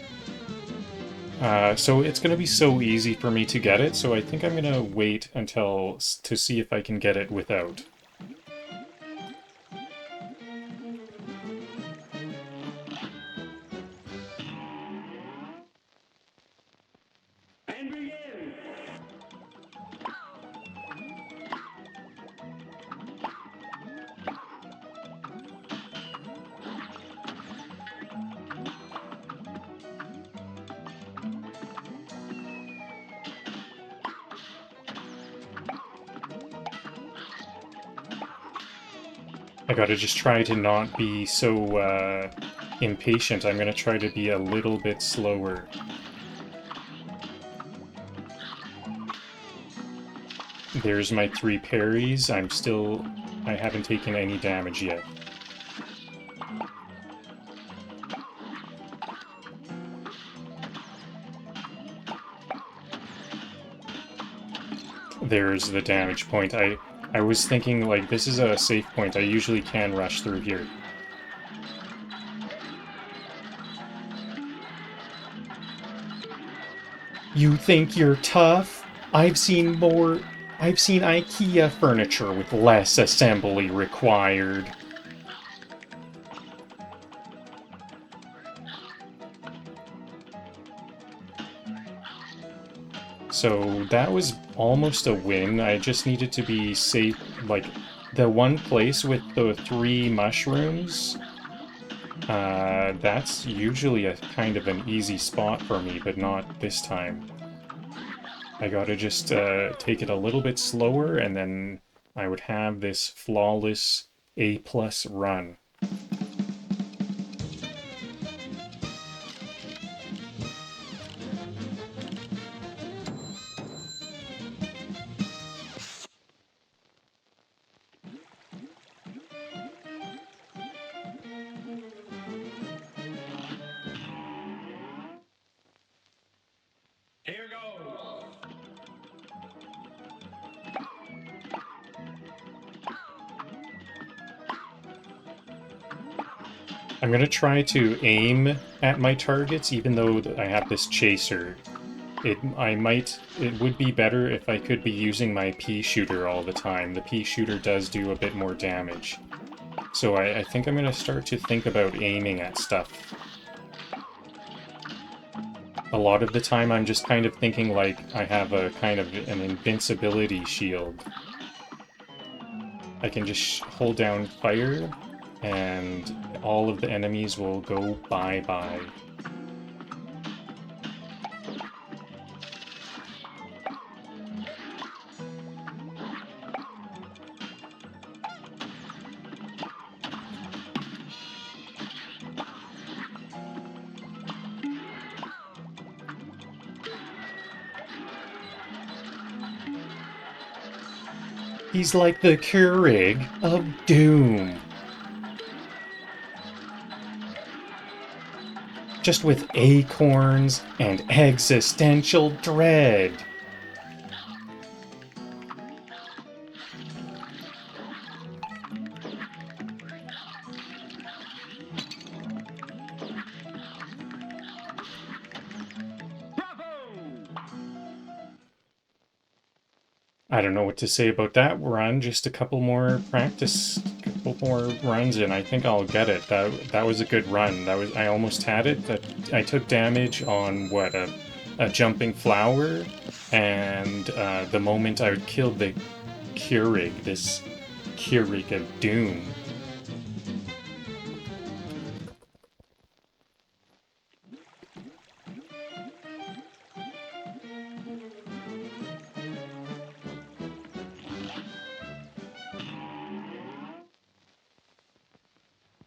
so it's gonna be so easy for me to get it, so I think I'm gonna wait until, to see if I can get it without. I gotta just try to not be so impatient. I'm gonna try to be a little bit slower. There's my 3 parries. I haven't taken any damage yet. There's the damage point. I was thinking, like, this is a safe point. I usually can rush through here. You think you're tough? I've seen IKEA furniture with less assembly required. So that was almost a win. I just needed to be safe. Like, the one place with the 3 mushrooms, that's usually a kind of an easy spot for me, but not this time. I gotta just take it a little bit slower, and then I would have this flawless A+ run. I'm gonna try to aim at my targets, even though I have this chaser. It would be better if I could be using my pea shooter all the time. The pea shooter does do a bit more damage. So I think I'm gonna start to think about aiming at stuff. A lot of the time I'm just kind of thinking like I have a kind of an invincibility shield. I can just hold down fire and all of the enemies will go bye-bye. He's like the Keurig of Doom. Just with acorns and existential dread. I don't know what to say about that run. Just a couple more couple more runs, and I think I'll get it. That was a good run. I almost had it. I took damage on what a jumping flower, and the moment I killed the Keurig, this Keurig of Doom.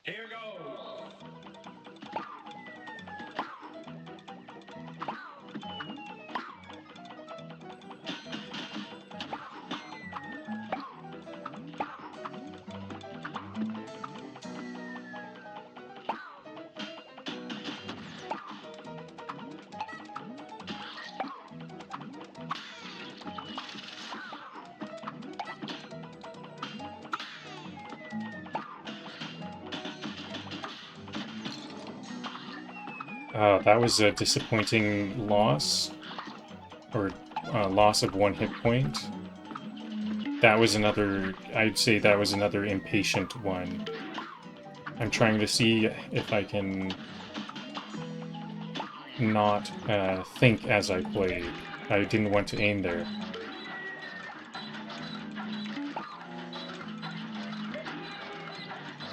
Here goes. That was a disappointing loss, or loss of 1 hit point. That was another, I'd say that was another impatient one. I'm trying to see if I can not think as I played. I didn't want to aim there.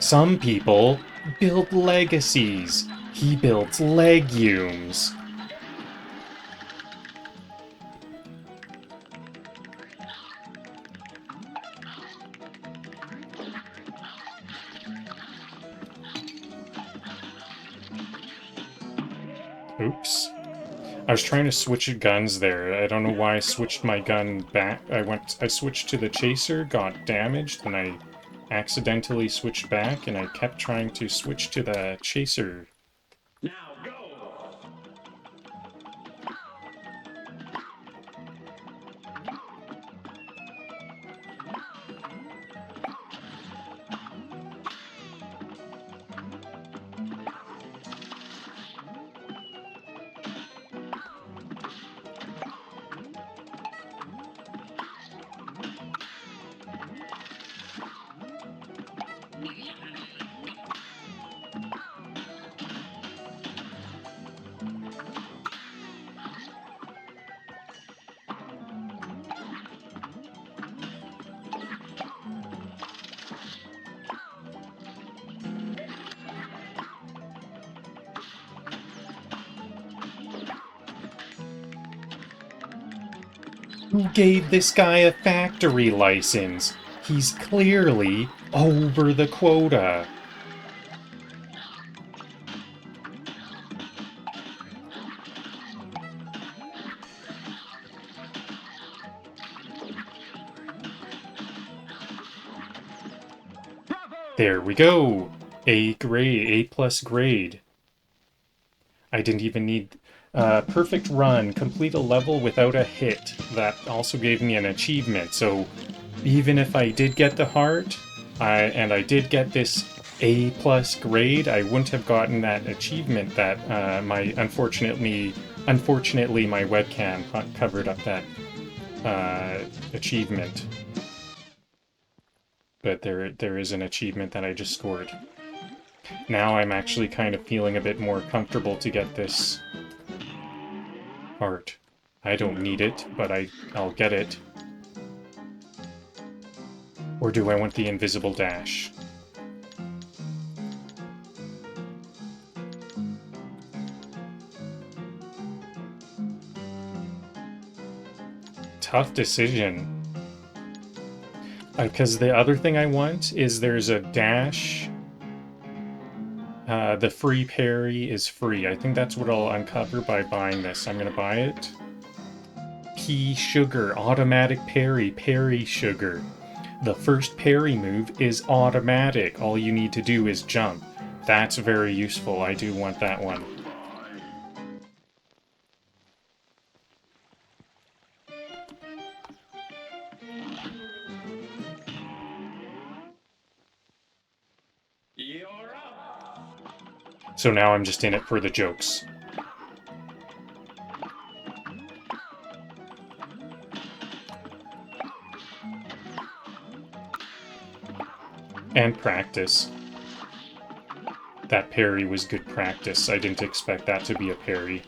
Some people build legacies. He builds legumes. Oops. I was trying to switch guns there. I don't know why I switched my gun back. I switched to the chaser, got damaged, and I accidentally switched back, and I kept trying to switch to the chaser. Now go. Who gave this guy a factory license? He's clearly over the quota. There we go. A grade, A+ grade. I didn't even need perfect run, complete a level without a hit. That also gave me an achievement. So even if I did get the heart, I did get this A plus grade, I wouldn't have gotten that achievement that unfortunately my webcam covered up that achievement. But there is an achievement that I just scored. Now I'm actually kind of feeling a bit more comfortable to get this heart. I don't need it, but I'll get it. Or do I want the invisible dash? Tough decision. Because the other thing I want is there's a dash. The free parry is free. I think that's what I'll uncover by buying this. I'm gonna buy it. Pea sugar, automatic parry, parry sugar. The first parry move is automatic. All you need to do is jump. That's very useful. I do want that one. So now I'm just in it for the jokes. And practice. That parry was good practice. I didn't expect that to be a parry.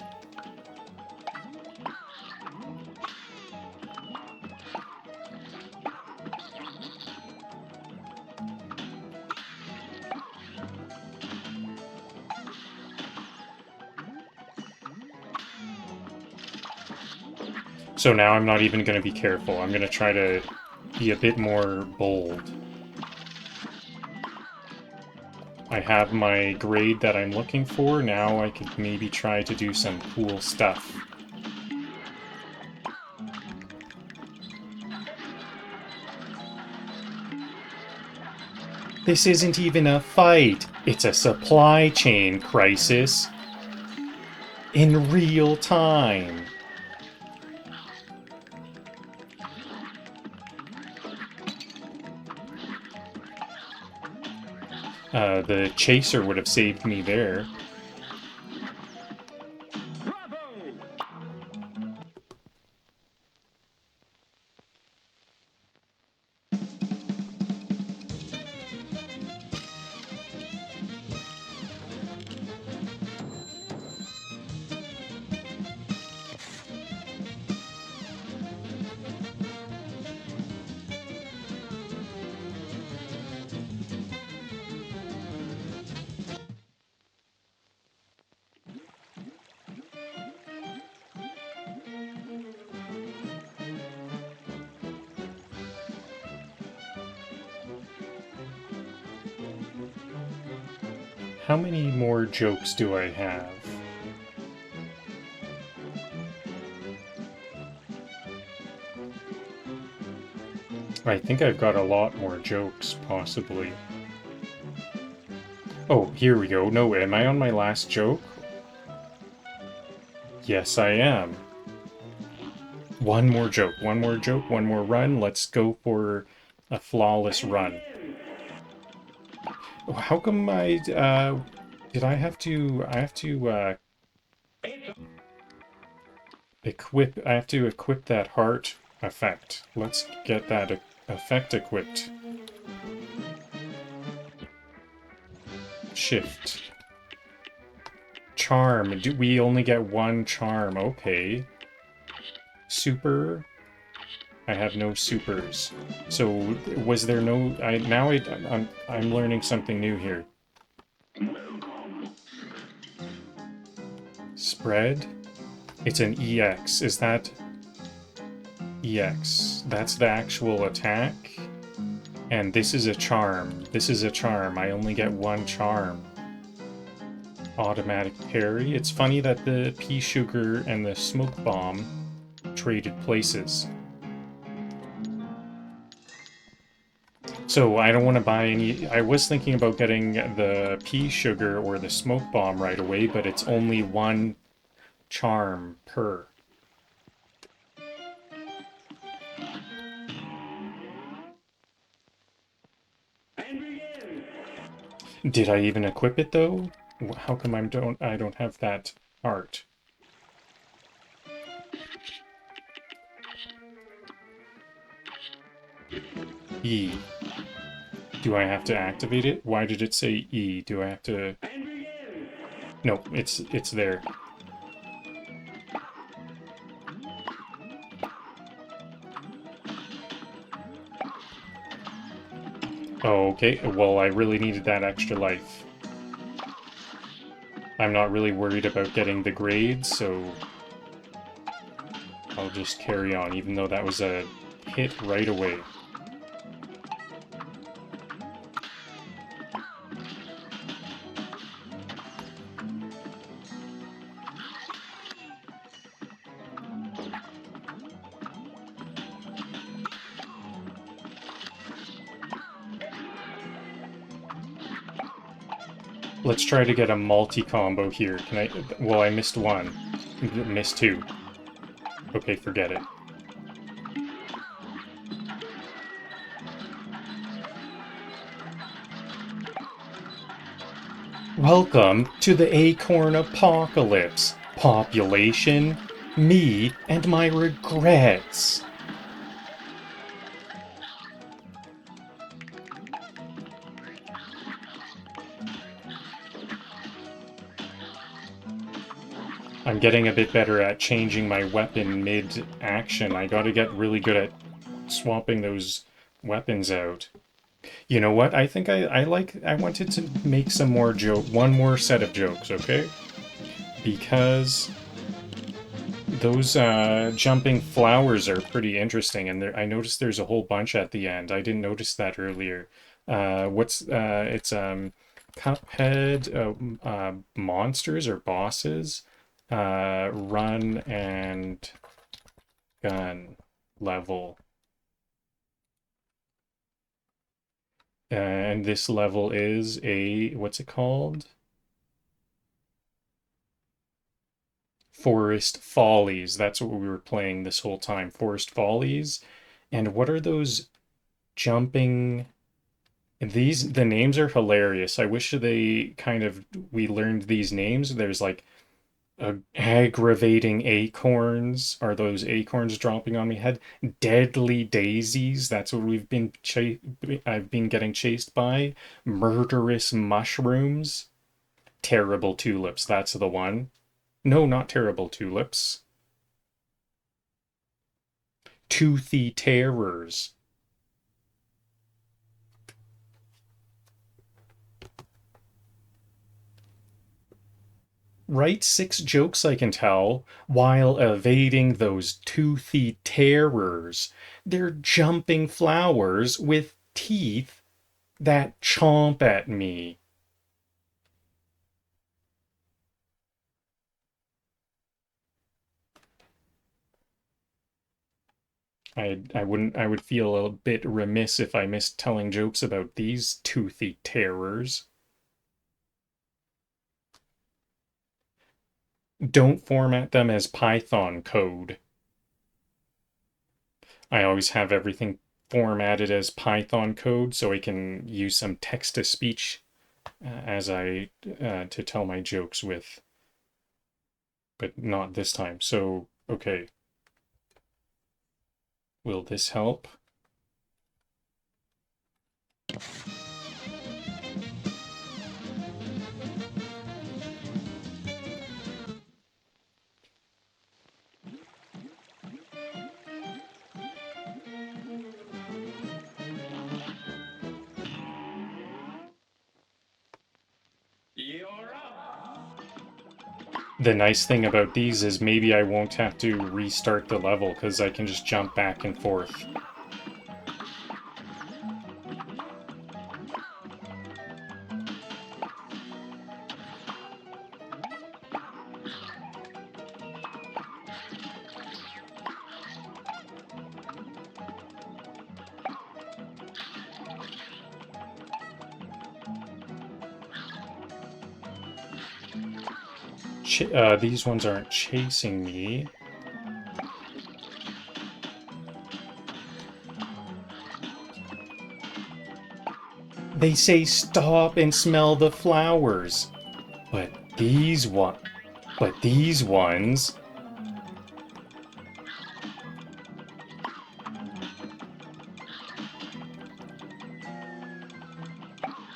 So now I'm not even going to be careful. I'm going to try to be a bit more bold. I have my grade that I'm looking for. Now I could maybe try to do some cool stuff. This isn't even a fight. It's a supply chain crisis. In real time. The chaser would have saved me there. How many more jokes do I have? I think I've got a lot more jokes, possibly. Oh, here we go. No, am I on my last joke? Yes, I am. One more joke, one more joke, one more run. Let's go for a flawless run. Oh, how come did I have to, I have to equip that heart effect. Let's get that effect equipped. Shift. Charm. Do we only get one charm? Okay. Super. I have no supers. So was there no? I'm learning something new here. Spread. It's an EX. Is that EX? That's the actual attack. And this is a charm. This is a charm. I only get one charm. Automatic parry. It's funny that the pea sugar and the smoke bomb traded places. So I don't want to buy any. I was thinking about getting the pea sugar or the smoke bomb right away, but it's only one charm per. Did I even equip it though? How come I don't have that art? E. Do I have to activate it? Why did it say E? Do I have to... No, it's there. Oh, okay. Well, I really needed that extra life. I'm not really worried about getting the grades, so I'll just carry on, even though that was a hit right away. Let's try to get a multi-combo here. Can I... Well, I missed one. Missed two. Okay, forget it. Welcome to the Acorn Apocalypse. Population, me, and my regrets. I'm getting a bit better at changing my weapon mid-action. I gotta get really good at swapping those weapons out. You know what? I think I wanted to make some more one more set of jokes, okay? Because those jumping flowers are pretty interesting, and I noticed there's a whole bunch at the end. I didn't notice that earlier. It's Cuphead monsters or bosses, run and gun level. And this level is what's it called? Forest Follies. That's what we were playing this whole time. Forest Follies. And what are those jumping... The names are hilarious. I wish we learned these names. There's like aggravating acorns. Are those acorns dropping on my head? Deadly daisies. That's what I've been getting chased by. Murderous mushrooms. Terrible tulips. That's the one. No, not terrible tulips. Toothy terrors. Write 6 jokes I can tell while evading those toothy terrors. They're jumping flowers with teeth that chomp at me. I would feel a bit remiss if I missed telling jokes about these toothy terrors. Don't format them as Python code. I always have everything formatted as Python code so I can use some text to speech to tell my jokes with, but not this time. So, okay. Will this help? The nice thing about these is maybe I won't have to restart the level because I can just jump back and forth. These ones aren't chasing me. They say stop and smell the flowers. But these ones...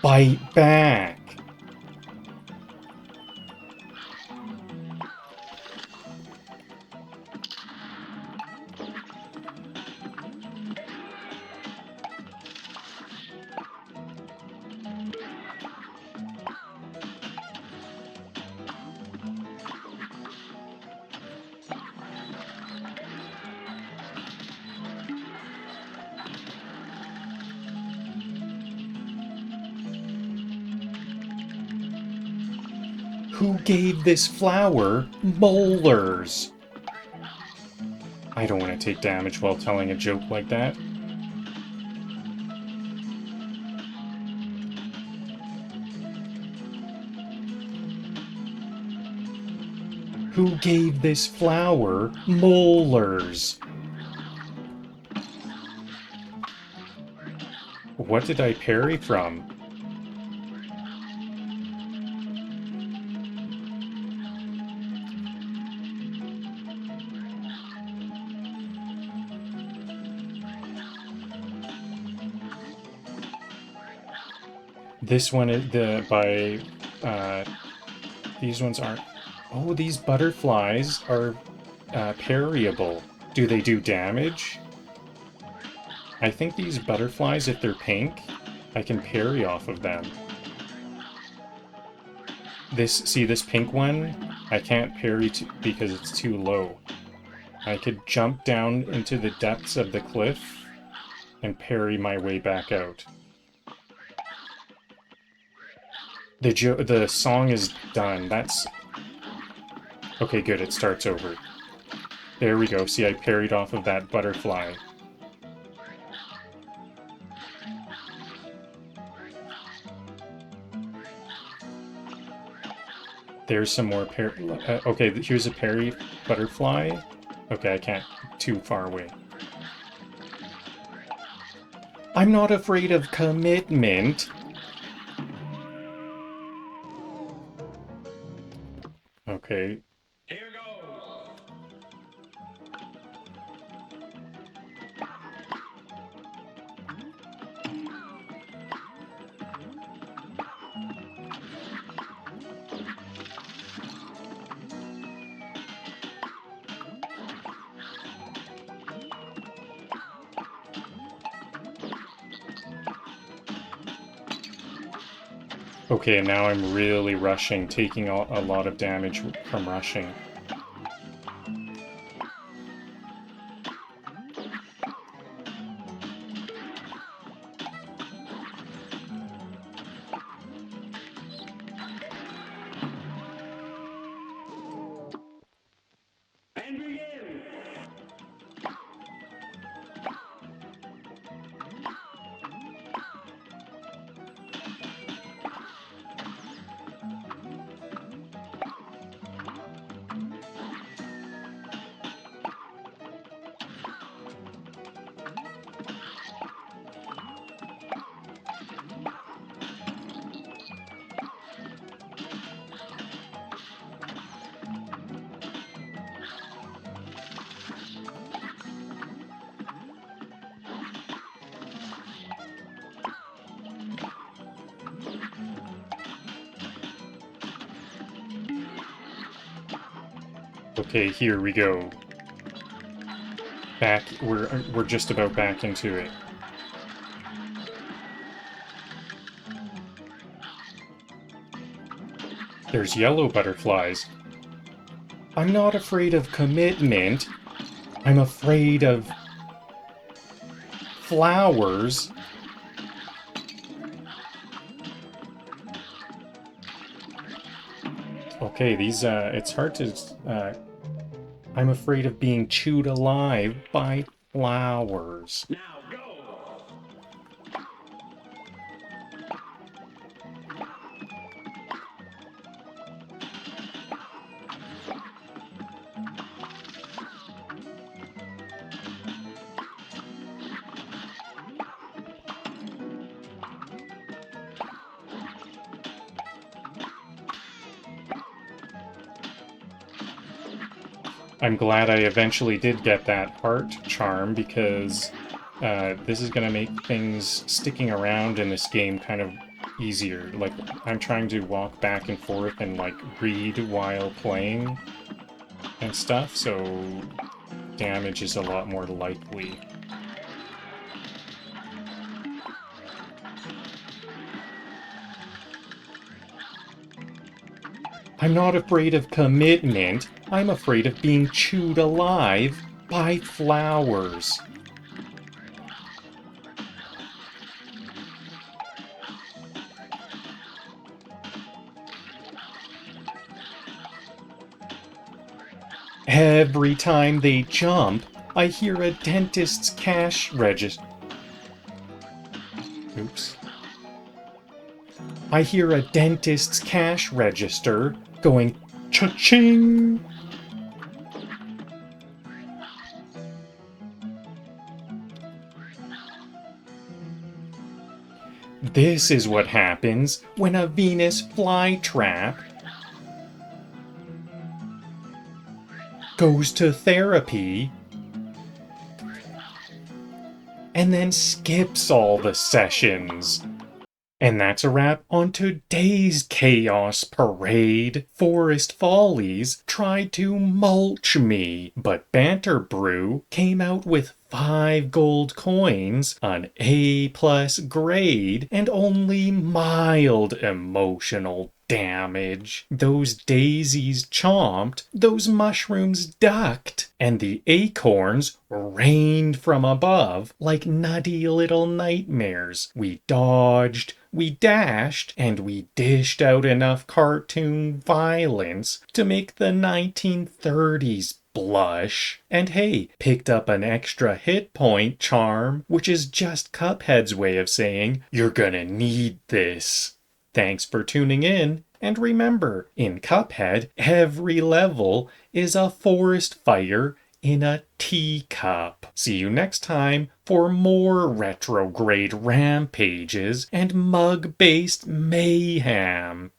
bite back. Who gave this flower molars? I don't want to take damage while telling a joke like that. Who gave this flower molars? What did I parry from? This one, these ones aren't. Oh, these butterflies are parryable. Do they do damage? I think these butterflies, if they're pink, I can parry off of them. See this pink one? I can't parry because it's too low. I could jump down into the depths of the cliff and parry my way back out. The song is done. That's... Okay, good, it starts over. There we go. See, I parried off of that butterfly. There's some more okay, here's a parry butterfly. Okay, I can't. Too far away. I'm not afraid of commitment. Okay. Here goes. Okay, now I'm really rushing, taking a lot of damage from rushing. And begin. Okay, here we go. Back, we're just about back into it. There's yellow butterflies. I'm not afraid of commitment. I'm afraid of flowers. Okay, these, it's hard to, I'm afraid of being chewed alive by flowers. Now go. I'm glad I eventually did get that heart charm because this is going to make things sticking around in this game kind of easier. Like, I'm trying to walk back and forth and, like, read while playing and stuff, so damage is a lot more likely. I'm not afraid of commitment. I'm afraid of being chewed alive by flowers. Every time they jump, I hear a dentist's cash register. Oops. I hear a dentist's cash register going cha-ching. This is what happens when a Venus flytrap goes to therapy and then skips all the sessions. And that's a wrap on today's Chaos Parade. Forest Follies tried to mulch me, but Banterbrew came out with 5 gold coins, an A+ grade, and only mild emotional damage. Those daisies chomped, those mushrooms ducked, and the acorns rained from above like nutty little nightmares. We dodged, we dashed, and we dished out enough cartoon violence to make the 1930s blush. And hey, picked up an extra hit point charm, which is just Cuphead's way of saying, you're gonna need this. Thanks for tuning in, and remember, in Cuphead, every level is a forest fire in a teacup. See you next time for more retrograde rampages and mug-based mayhem.